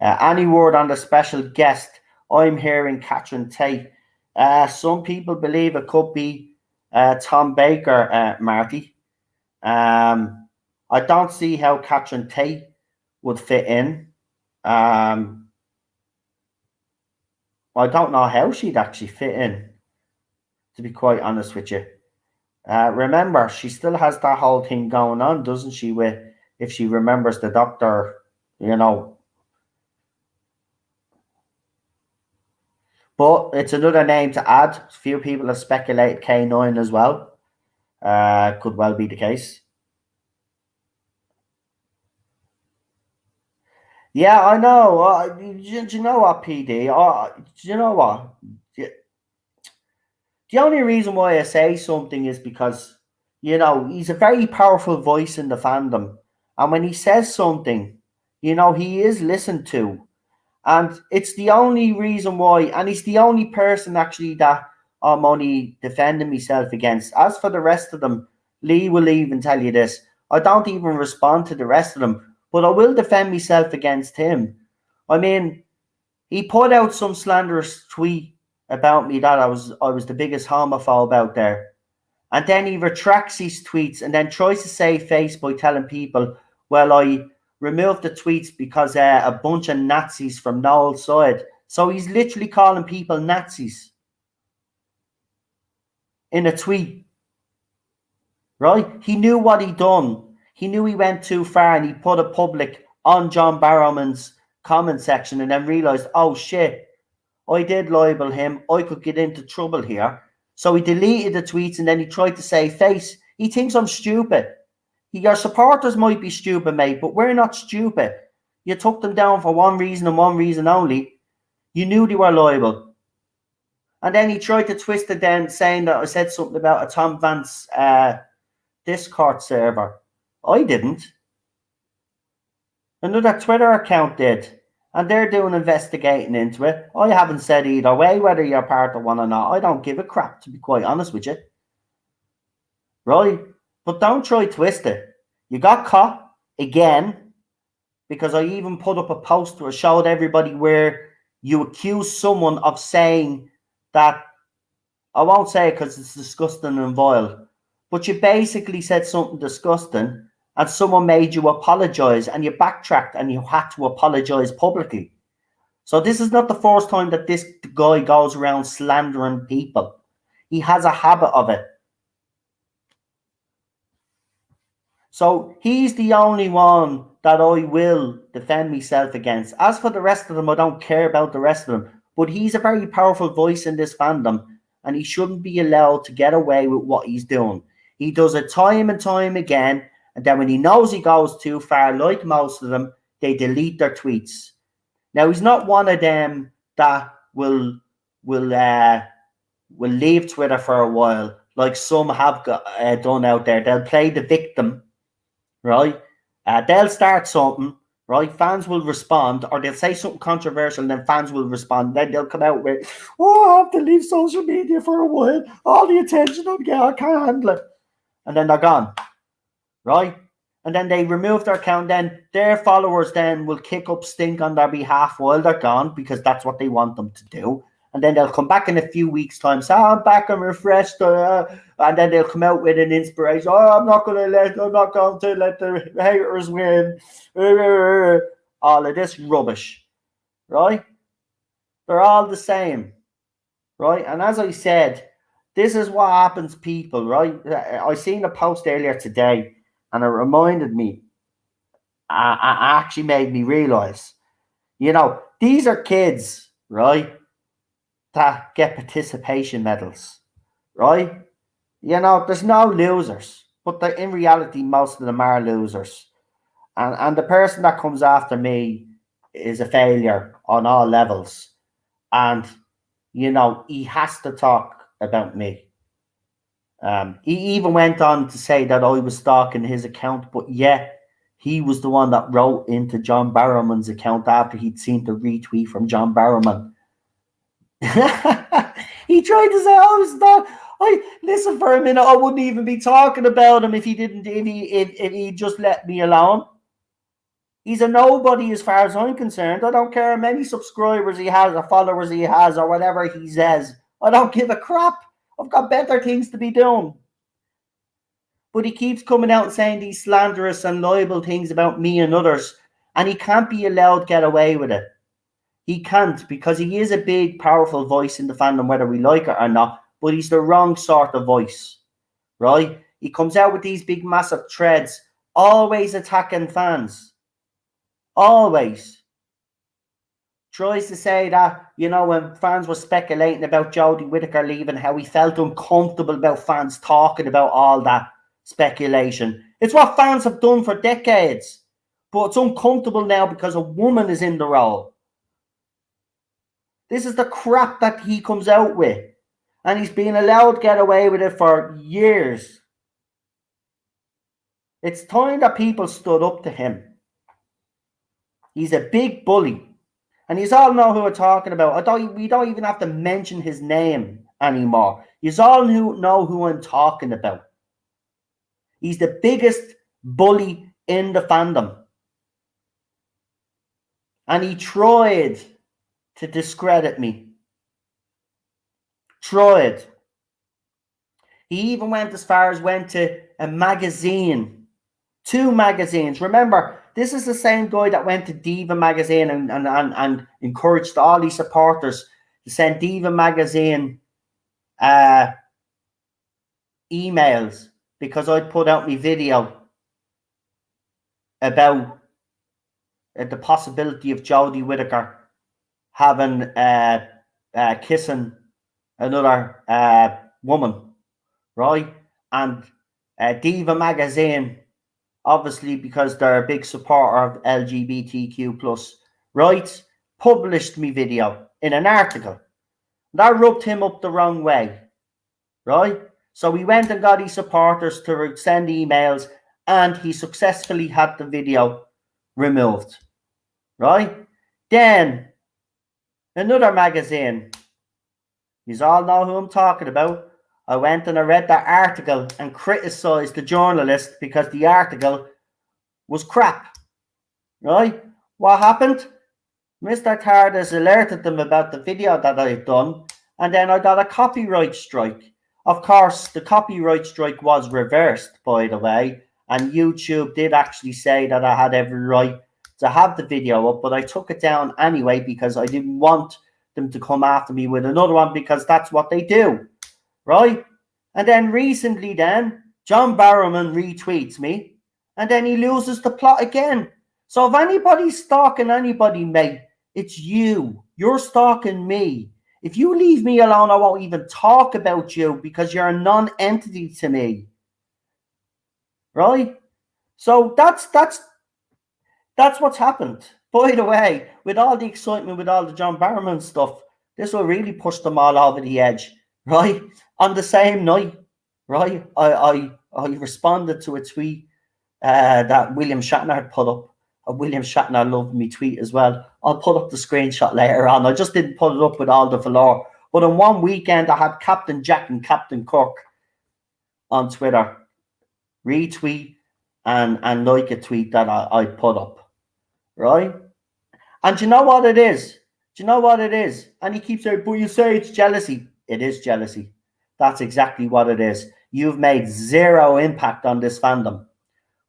Any word on the special guest? I'm hearing Catherine Tate. Some people believe it could be Tom Baker, Marty. I don't see how Catherine Tate would fit in. I don't know how she'd actually fit in, to be quite honest with you. Remember, she still has that whole thing going on, doesn't she? With, if she remembers, the doctor you know. But it's another name to add. A few people have speculated K9 as well. Could well be the case. Yeah, I know. Do you know what, PD? Do you know what? The only reason why I say something is because, he's a very powerful voice in the fandom. And when he says something, he is listened to. And it's the only reason why, and he's the only person actually that I'm only defending myself against. As for the rest of them, Lee will even tell you this. I don't even respond to the rest of them, but I will defend myself against him. I mean, he put out some slanderous tweet about me that I was the biggest homophobe out there. And then he retracts his tweets and then tries to save face by telling people, well, I removed the tweets because a bunch of Nazis from Noel's side. So he's literally calling people Nazis in a tweet, right? He knew what he'd done. He knew he went too far and he put a public on John Barrowman's comment section and then realised, oh shit, I did libel him. I could get into trouble here. So he deleted the tweets and then he tried to save face. He thinks I'm stupid. Your supporters might be stupid, mate, but we're not stupid. You took them down for one reason and one reason only. You knew they were liable. And then he tried to twist it then, saying that I said something about a Tom Vance Discord server. I didn't. Another Twitter account did. And they're doing investigating into it. I haven't said either way whether you're part of one or not. I don't give a crap, to be quite honest with you. Right? But don't try twist it. You got caught again because I even put up a post where I showed everybody where you accuse someone of saying that, I won't say it because it's disgusting and vile, but you basically said something disgusting and someone made you apologize and you backtracked and you had to apologize publicly. So this is not the first time that this guy goes around slandering people. He has a habit of it. So he's the only one that I will defend myself against. As for the rest of them, I don't care about the rest of them. But he's a very powerful voice in this fandom and he shouldn't be allowed to get away with what he's doing. He does it time and time again. And then when he knows he goes too far, like most of them, they delete their tweets. Now, he's not one of them that will leave Twitter for a while, like some have done out there. They'll play the victim, right? They'll start something, right? Fans will respond, or they'll say something controversial, and then fans will respond. Then they'll come out with, I have to leave social media for a while. All the attention I'm getting, I can't handle it. And then they're gone. Right? And then they remove their account. Then their followers then will kick up stink on their behalf while they're gone because that's what they want them to do. And then they'll come back in a few weeks' time, say, I'm back, I'm refreshed. And then they'll come out with an inspiration. I'm not going to let the haters win. All of this rubbish. Right? They're all the same. Right? And as I said, this is what happens, people, right? I seen a post earlier today. And it reminded me, actually made me realize, these are kids, right, that get participation medals, right? There's no losers, but in reality, most of them are losers. And the person that comes after me is a failure on all levels. And, he has to talk about me. He even went on to say that I was stalking his account, but he was the one that wrote into John Barrowman's account after he'd seen the retweet from John Barrowman. He tried to say, it's not. Listen for a minute, I wouldn't even be talking about him if he just let me alone. He's a nobody as far as I'm concerned. I don't care how many subscribers he has or followers he has or whatever he says. I don't give a crap. I've got better things to be doing. But he keeps coming out and saying these slanderous and libel things about me and others. And he can't be allowed to get away with it. He can't, because he is a big, powerful voice in the fandom, whether we like it or not. But he's the wrong sort of voice. Right? He comes out with these big, massive threads, always attacking fans. always tries to say that, you know, when fans were speculating about Jodie Whittaker leaving, how he felt uncomfortable about fans talking about all that speculation. It's what fans have done for decades, but it's uncomfortable now because a woman is in the role. This is the crap that he comes out with, and he's been allowed to get away with it for years. It's time that people stood up to him. He's a big bully. And you all know who we're talking about. We don't even have to mention his name anymore. You all know who I'm talking about. He's the biggest bully in the fandom. And he tried to discredit me. Tried. He even went as far as went to a magazine. 2 magazines. Remember, this is the same guy that went to Diva magazine and encouraged all these supporters to send Diva magazine emails because I'd put out my video about the possibility of Jodie Whittaker having kissing another woman, right? And Diva magazine, obviously because they're a big supporter of LGBTQ plus rights, published me video in an article. That rubbed him up the wrong way, right? So we went and got his supporters to send emails, and he successfully had the video removed, right? Then another magazine, you all know who I'm talking about. I went and I read that article and criticised the journalist because the article was crap, right? What happened? Mr. Tardis alerted them about the video that I've done, and then I got a copyright strike. Of course, the copyright strike was reversed, by the way, and YouTube did actually say that I had every right to have the video up, but I took it down anyway because I didn't want them to come after me with another one, because that's what they do, right? And then recently John Barrowman retweets me, and then he loses the plot again. So if anybody's stalking anybody, mate, it's you. You're stalking me. If you leave me alone, I won't even talk about you because you're a non-entity to me. Right? So that's what's happened. By the way, with all the excitement, with all the John Barrowman stuff, this will really push them all over the edge, right? On the same night, right, I responded to a tweet that William Shatner had put up. William Shatner loved me tweet as well. I'll put up the screenshot later on. I just didn't put it up with all the velour. But in one weekend, I had Captain Jack and Captain Kirk on Twitter retweet and like a tweet that I put up, right? And do you know what it is? Do you know what it is? And he keeps saying, but you say it's jealousy. It is jealousy. That's exactly what it is. You've made zero impact on this fandom.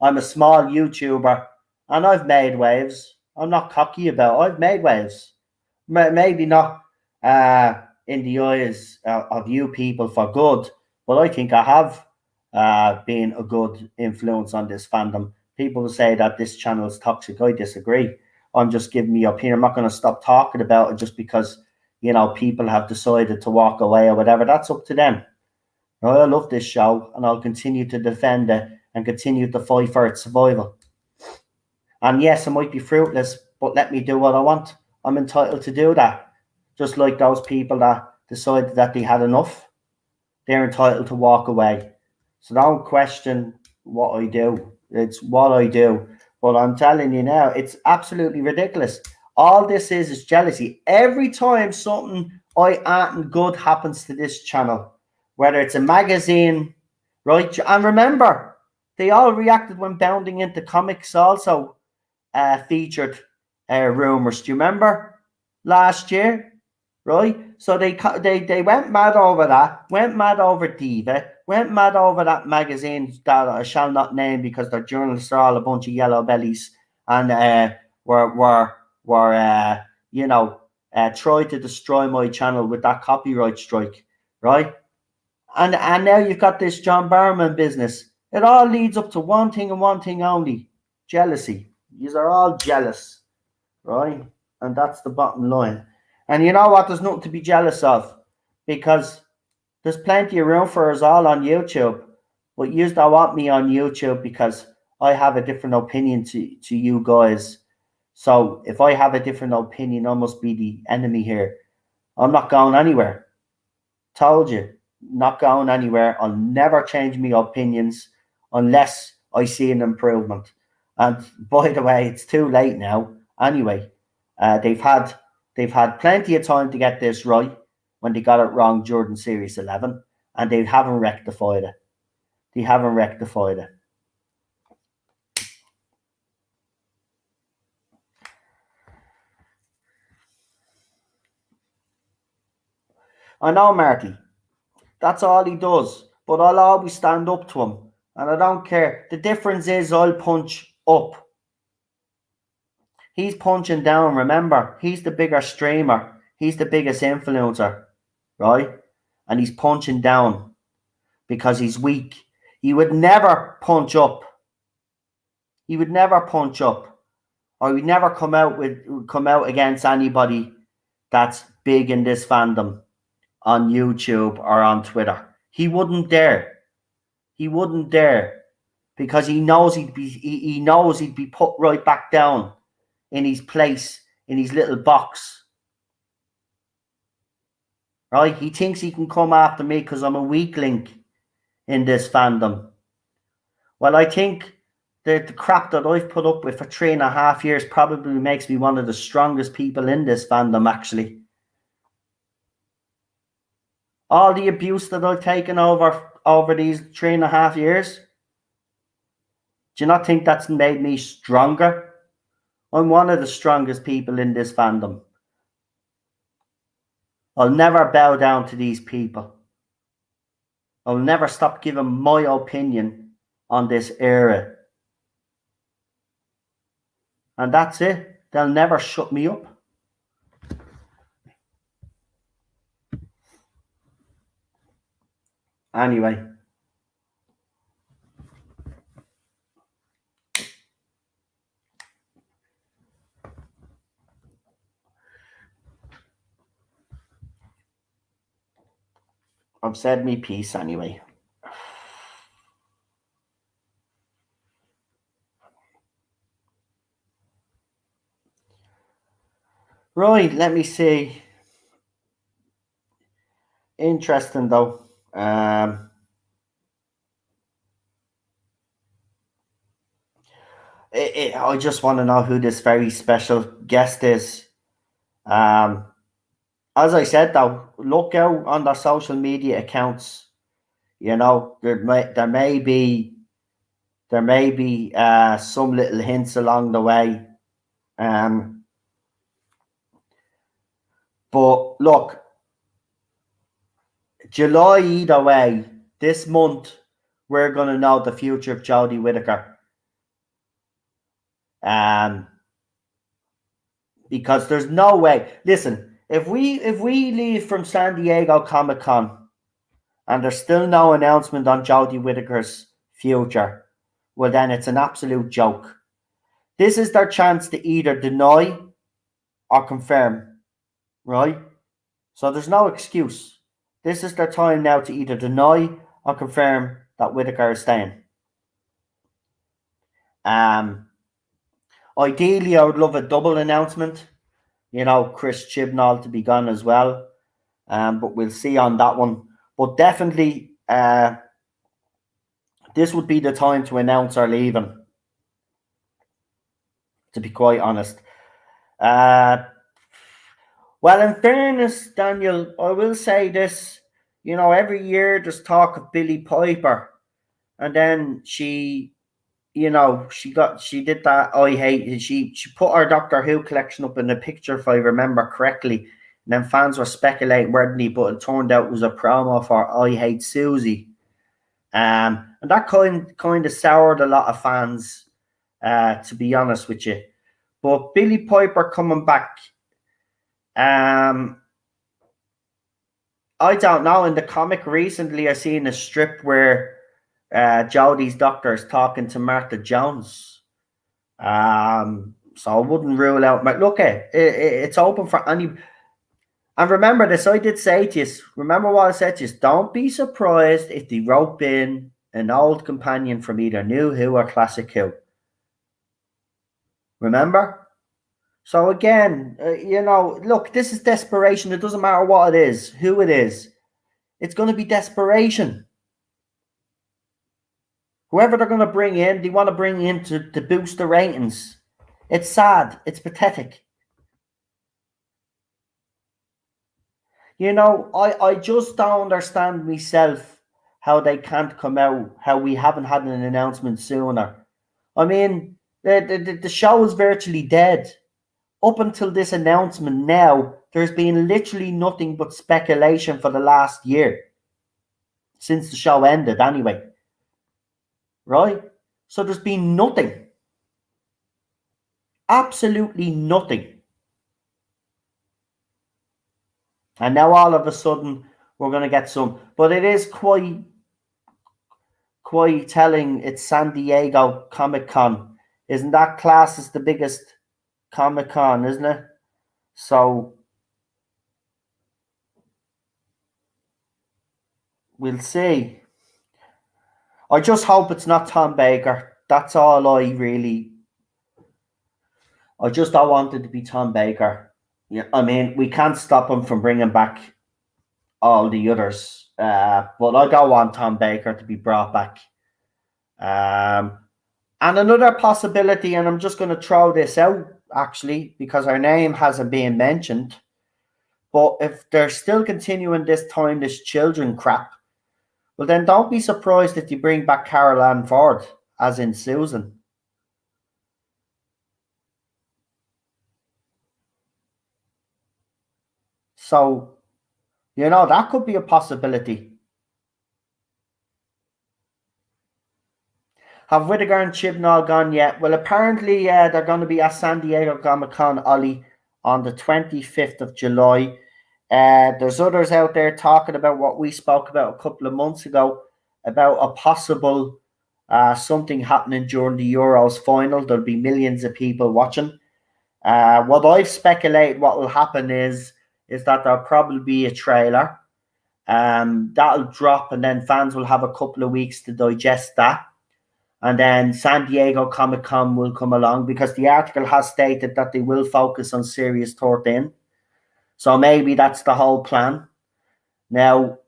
I'm a small YouTuber and I've made waves. I'm not cocky about it. I've made waves. Maybe not in the eyes of you people for good, but I think I have been a good influence on this fandom. People will say that this channel is toxic. I disagree. I'm just giving me opinion. I'm not going to stop talking about it just because, you know, people have decided to walk away or whatever. That's up to them. I love this show and I'll continue to defend it and continue to fight for its survival. And yes, it might be fruitless, but let me do what I want. I'm entitled to do that. Just like those people that decided that they had enough, they're entitled to walk away. So don't question what I do. It's what I do. But I'm telling you now, it's absolutely ridiculous. All this is jealousy. Every time something good happens to this channel, whether it's a magazine, right? And remember, they all reacted when Bounding Into Comics also featured rumors. Do you remember last year? Right? So they went mad over that, went mad over Diva, went mad over that magazine that I shall not name because their journalists are all a bunch of yellow bellies and were tried to destroy my channel with that copyright strike, right? And now you've got this John Barrowman business. It all leads up to one thing and one thing only: jealousy. You are all jealous, right? And that's the bottom line. And you know what? There's nothing to be jealous of, because there's plenty of room for us all on YouTube. But you don't want me on YouTube because I have a different opinion to you guys. So if I have a different opinion, I must be the enemy here. I'm not going anywhere. Told you, not going anywhere. I'll never change my opinions unless I see an improvement. And by the way, it's too late now. Anyway, they've had plenty of time to get this right when they got it wrong during Series 11, and they haven't rectified it. They haven't rectified it. I know, Marty. That's all he does. But I'll always stand up to him. And I don't care. The difference is I'll punch up. He's punching down, remember. He's the bigger streamer. He's the biggest influencer. Right? And he's punching down because he's weak. He would never punch up. He would never punch up. Or he'd never come out against anybody that's big in this fandom on YouTube or on Twitter. He wouldn't dare. He wouldn't dare, because he knows he'd be put right back down in his place, in his little box. Right? He thinks he can come after me because I'm a weak link in this fandom. Well, I think the crap that I've put up with for 3.5 years probably makes me one of the strongest people in this fandom, actually. All the abuse that I've taken over these 3.5 years, do you not think that's made me stronger? I'm one of the strongest people in this fandom. I'll never bow down to these people. I'll never stop giving my opinion on this era. And that's it. They'll never shut me up. Anyway. I've said me piece anyway. Right, let me see. Interesting though. I just want to know who this very special guest is. As I said though, look out on their social media accounts. You know, there may be some little hints along the way. But look, July either way, this month we're gonna know the future of Jodie Whittaker. Because there's no way. Listen, if we leave from San Diego Comic-Con and there's still no announcement on Jodie Whittaker's future, well then it's an absolute joke. This is their chance to either deny or confirm, right? So there's no excuse. This is their time now to either deny or confirm that Whittaker is staying. Ideally, I would love a double announcement. You know, Chris Chibnall to be gone as well. But we'll see on that one. But definitely, this would be the time to announce our leaving, to be quite honest. Well, in fairness, Daniel, I will say this. You know, every year there's talk of Billie Piper. And then she did that I Hate. She put her Doctor Who collection up in the picture, if I remember correctly. And then fans were speculating where did he, but it turned out it was a promo for I Hate Susie. And that kind of soured a lot of fans, to be honest with you. But Billie Piper coming back, I don't know. In the comic recently, I seen a strip where Jodie's doctor is talking to Martha Jones, So I wouldn't rule out. Look, it's open for any. And remember this, I did say to you, remember what I said to you, don't be surprised if they rope in an old companion from either New Who or Classic Who. Remember? So again, look, this is desperation. It doesn't matter what it is, who it is. It's going to be desperation. Whoever they're going to bring in, they want to bring in to boost the ratings. It's sad. It's pathetic. I just don't understand myself how they can't come out, how we haven't had an announcement sooner. I mean, the show is virtually dead. Up until this announcement now, there's been literally nothing but speculation for the last year. Since the show ended, anyway. Right? So there's been nothing. Absolutely nothing. And now all of a sudden, we're going to get some. But it is quite telling. It's San Diego Comic-Con. Isn't that class is the biggest Comic-Con, isn't it? So we'll see. I just hope it's not Tom Baker. That's all I just don't want it to be Tom Baker. Yeah, I mean, we can't stop him from bringing back all the others. But I don't want Tom Baker to be brought back. And another possibility, and I'm just going to throw this out, actually, because her name hasn't been mentioned. But if they're still continuing this Timeless Children crap, well, then don't be surprised if you bring back Carol Ann Ford, as in Susan. So, that could be a possibility. Have Whittaker and Chibnall gone yet? Well, apparently they're going to be at San Diego Comic-Con, Ollie, on the 25th of July. There's others out there talking about what we spoke about a couple of months ago, about a possible something happening during the Euros final. There'll be millions of people watching. What I've speculated what will happen is that there'll probably be a trailer. That'll drop, and then fans will have a couple of weeks to digest that. And then San Diego Comic-Con will come along, because the article has stated that they will focus on Series 13. So maybe that's the whole plan. Now,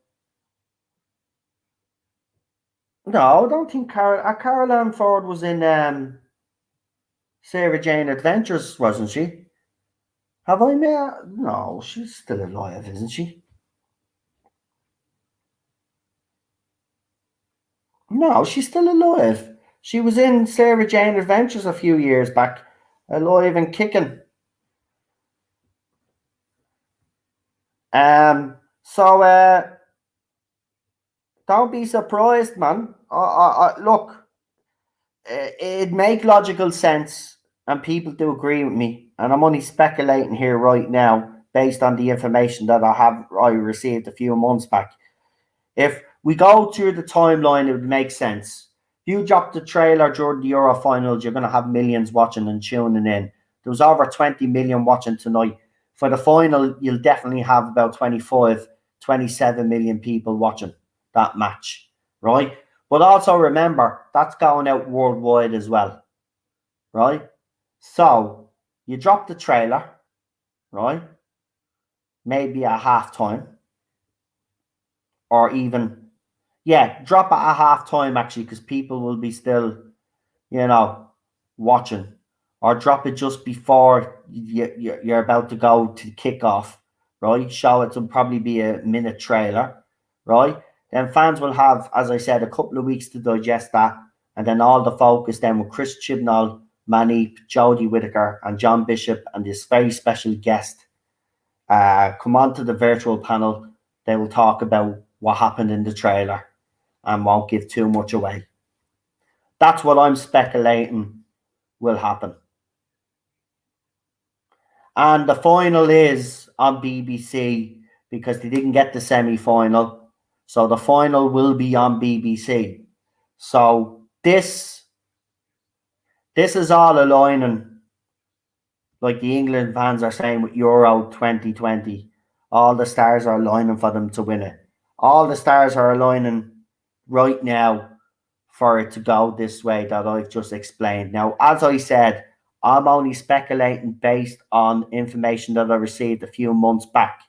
no, I don't think Carol Ann Ford was in Sarah Jane Adventures, wasn't she? Have I met? No, she's still alive, isn't she? No, she's still alive. She was in Sarah Jane Adventures a few years back, alive and kicking. So don't be surprised, man. Look, it make logical sense, and people do agree with me. And I'm only speculating here right now, based on the information that I received a few months back. If we go through the timeline, it would make sense. If you drop the trailer during the Euro finals, you're going to have millions watching and tuning in. There was over 20 million watching tonight. For the final, you'll definitely have about 25, 27 million people watching that match, right? But also remember, that's going out worldwide as well, right? So you drop the trailer, right? Maybe at halftime, or even, drop it at halftime actually, because people will be still, watching, or drop it just before you're about to go to kick off, right? Show it will probably be a minute trailer, right? Then fans will have, as I said, a couple of weeks to digest that, and then all the focus then with Chris Chibnall, Manny, Jodie Whittaker, and John Bishop, and this very special guest come on to the virtual panel. They will talk about what happened in the trailer and won't give too much away. That's what I'm speculating will happen. And the final is on BBC, because they didn't get the semi-final. So the final will be on BBC. So this This is all aligning, like the England fans are saying with Euro 2020. All the stars are aligning for them to win it. All the stars are aligning right now for it to go this way that I've just explained. Now, as I said, I'm only speculating based on information that I received a few months back.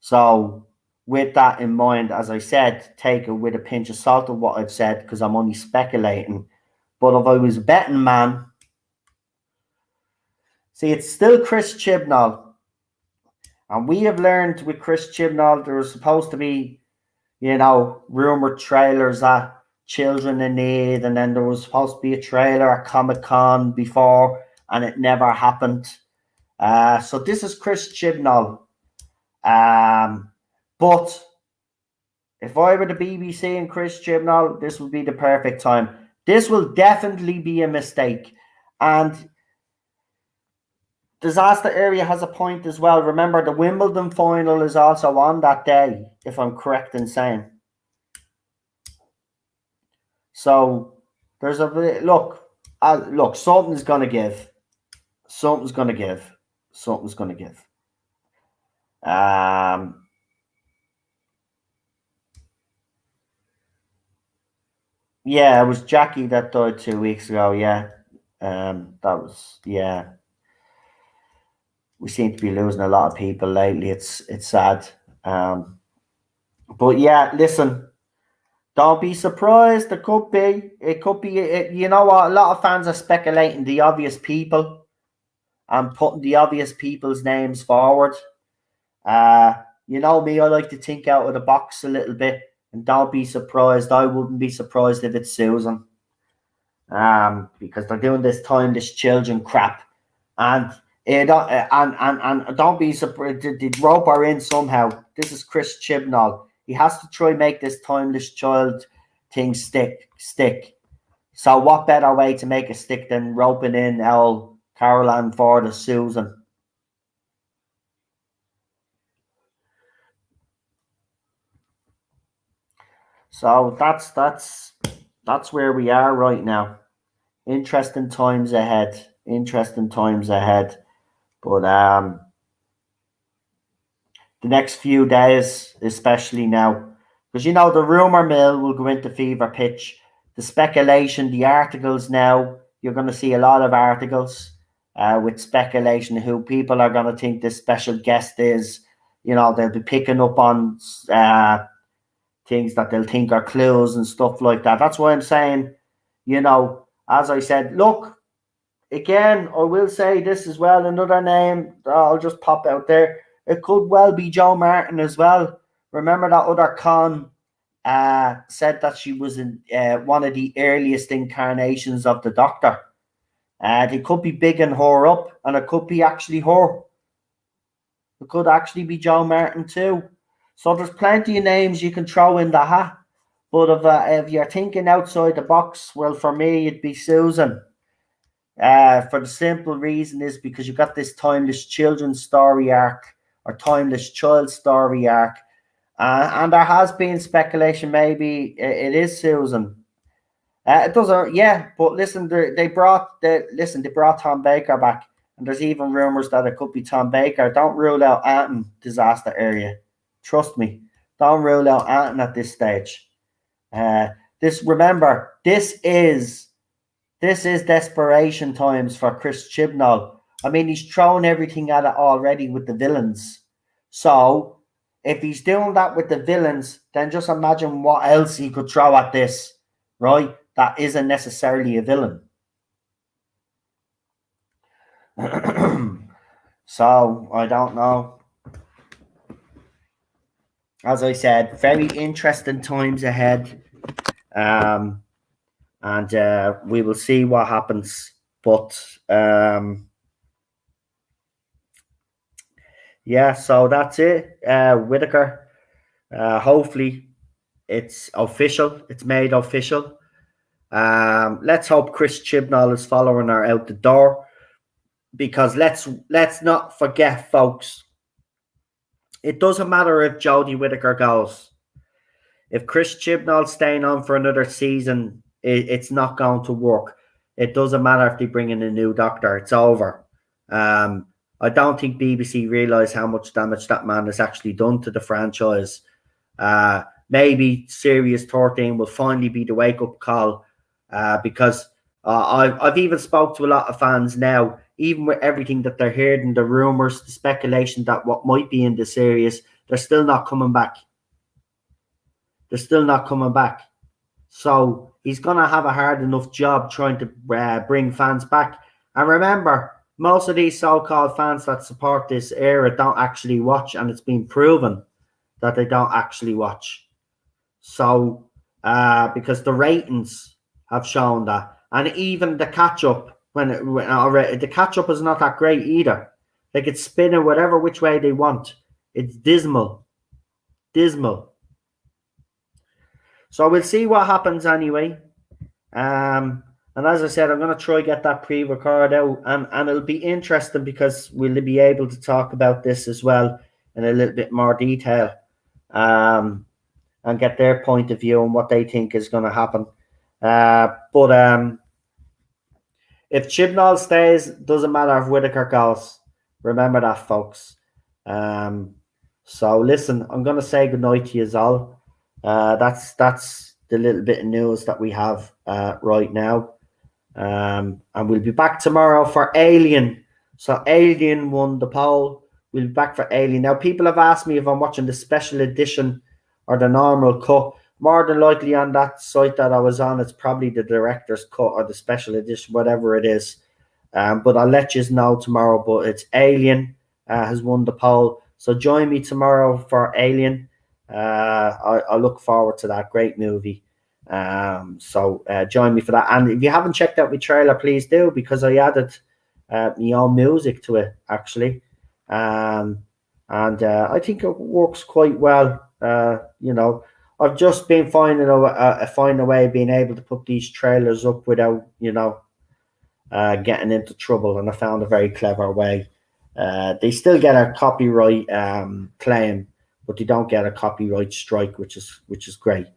So, with that in mind, as I said, take it with a pinch of salt of what I've said because I'm only speculating. But if I was a betting man, see, it's still Chris Chibnall. And we have learned with Chris Chibnall, there was supposed to be, rumored trailers at Children in Need, and then there was supposed to be a trailer at Comic-Con before, and it never happened. So this is Chris Chibnall. But if I were the BBC and Chris Chibnall, this would be the perfect time. This will definitely be a mistake. And Disaster Area has a point as well. Remember, the Wimbledon final is also on that day, if I'm correct in saying. So there's a look. Something's going to give. Something's going to give. Something's going to give. Yeah, it was Jackie that died 2 weeks ago. Yeah, we seem to be losing a lot of people lately. It's sad. But yeah, listen, don't be surprised. It could be. You know what? A lot of fans are speculating the obvious people and putting the obvious people's names forward. You know me, I like to think out of the box a little bit. And don't be surprised. I wouldn't be surprised if it's Susan. Because they're doing this timeless children crap. And don't be surprised. They'd rope her in somehow. This is Chris Chibnall. He has to try make this timeless child thing stick. So what better way to make it stick than roping in old Caroline Ford or Susan? So that's where we are right now. Interesting times ahead. But the next few days, especially now, because the rumor mill will go into fever pitch. The speculation, the articles now, you're going to see a lot of articles with speculation who people are going to think this special guest is. They'll be picking up on things that they'll think are clues and stuff like that. That's why I'm saying, as I said, look, again, I will say this as well, another name that I'll just pop out there. It could well be Jo Martin as well. Remember that other con said that she was in one of the earliest incarnations of the Doctor. They could be bigging her up, and it could be actually her. It could actually be Jo Martin too. So there's plenty of names you can throw in the hat. But if you're thinking outside the box, well, for me, it'd be Susan. For the simple reason is because you got this timeless children's story arc or timeless child story arc. And there has been speculation maybe it is Susan. It doesn't, yeah, but listen, they brought Tom Baker back. And there's even rumors that it could be Tom Baker. Don't rule out Anton Disaster Area. Trust me, don't rule out Anton at this stage. Remember, this is desperation times for Chris Chibnall. I mean, he's thrown everything at it already with the villains. So, if he's doing that with the villains, then just imagine what else he could throw at this, right? That isn't necessarily a villain. So, I don't know. As I said, very interesting times ahead. And we will see what happens. But yeah, so that's it. Whittaker. Hopefully it's official. It's made official. Let's hope Chris Chibnall is following her out the door. Because let's not forget, folks. It doesn't matter if Jodie Whittaker goes. If Chris Chibnall's staying on for another season, it's not going to work. it doesn't matter if they bring in a new doctor. It's over. I don't think BBC realise how much damage that man has actually done to the franchise. Maybe Series 13 will finally be the wake-up call, because I've even spoke to a lot of fans now, even with everything that they're hearing, the rumours, the speculation that what might be in the series, they're still not coming back. They're still not coming back. So he's going to have a hard enough job trying to bring fans back. And remember, most of these so-called fans that support this era don't actually watch, and it's been proven that they don't actually watch. So, because the ratings have shown that. And even the catch-up, the catch-up is not that great either. They could spin it whatever which way they want. It's dismal. Dismal. So we'll see what happens anyway. And as I said, I'm going to try get that pre-record out, and it'll be interesting because we'll be able to talk about this as well in a little bit more detail, and get their point of view on what they think is going to happen. But if Chibnall stays, doesn't matter if Whittaker goes. Remember that, folks. So listen, I'm going to say goodnight to you all. That's the little bit of news that we have right now. And we'll be back tomorrow for Alien. So Alien won the poll. We'll be back for Alien. Now, people have asked me if I'm watching the special edition or the normal cut. More than likely on that site that I was on, it's probably the director's cut or the special edition, whatever it is. But I'll let you know tomorrow. But it's Alien has won the poll. So join me tomorrow for Alien. I look forward to that great movie. So join me for that. And if you haven't checked out my trailer, please do, because I added my own music to it, actually. And I think it works quite well. I've just been finding a way of being able to put these trailers up without, getting into trouble. And I found a very clever way. They still get a copyright claim, but they don't get a copyright strike, which is great.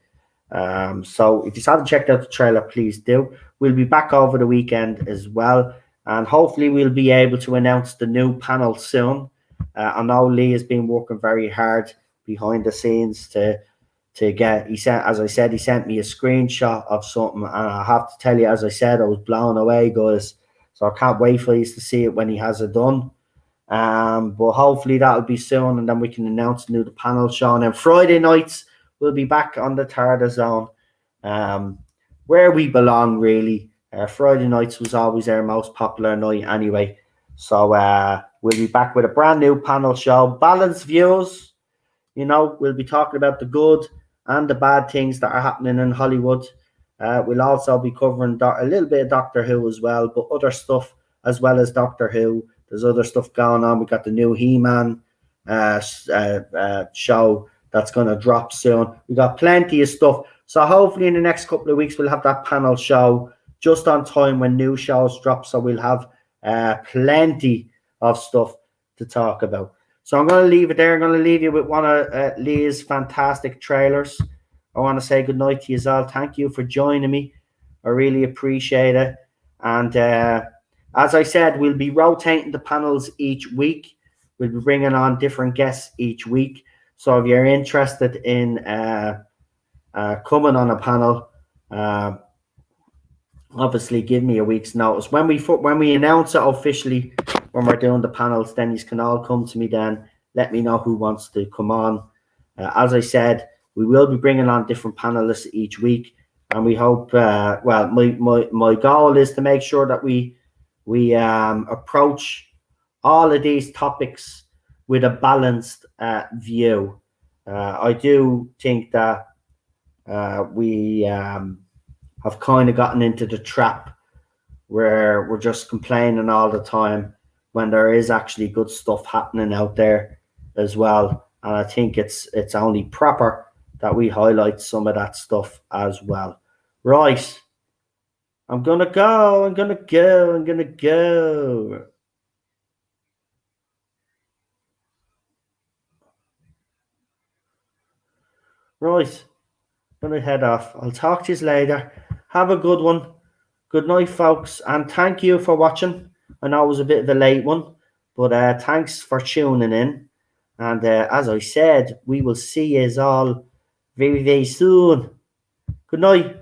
So if you haven't checked out the trailer, please do. We'll be back over the weekend as well, and hopefully we'll be able to announce the new panel soon. I know Lee has been working very hard behind the scenes to get. He sent me a screenshot of something, and I have to tell you, as I said, I was blown away, guys. So I can't wait for you to see it when he has it done. But hopefully that'll be soon, and then we can announce the panel show. And then Friday nights we'll be back on the Tarda Zone, where we belong, really. Friday nights was always our most popular night anyway. So we'll be back with a brand new panel show, balanced views. We'll be talking about the good and the bad things that are happening in Hollywood. We'll also be covering a little bit of Doctor Who as well, but other stuff as well as Doctor Who. There's other stuff going on. We got the new He-Man show that's going to drop soon. We got plenty of stuff. So hopefully in the next couple of weeks, we'll have that panel show just on time when new shows drop. So we'll have plenty of stuff to talk about. So I'm going to leave it there. I'm going to leave you with one of Lee's fantastic trailers. I want to say goodnight to you all. Thank you for joining me. I really appreciate it. And as I said, we'll be rotating the panels each week. We'll be bringing on different guests each week. So if you're interested in coming on a panel, obviously give me a week's notice. When we announce it officially, when we're doing the panels, then you can all come to me then. Let me know who wants to come on. As I said, we will be bringing on different panelists each week. And we hope, my goal is to make sure that we approach all of these topics with a balanced view. I do think that we have kind of gotten into the trap where we're just complaining all the time when there is actually good stuff happening out there as well. And I think it's only proper that we highlight some of that stuff as well. Right. I'm going to go. Right. I'm going to head off. I'll talk to you later. Have a good one. Good night, folks, and thank you for watching. I know it was a bit of a late one, but thanks for tuning in. And as I said, we will see you all very, very soon. Good night.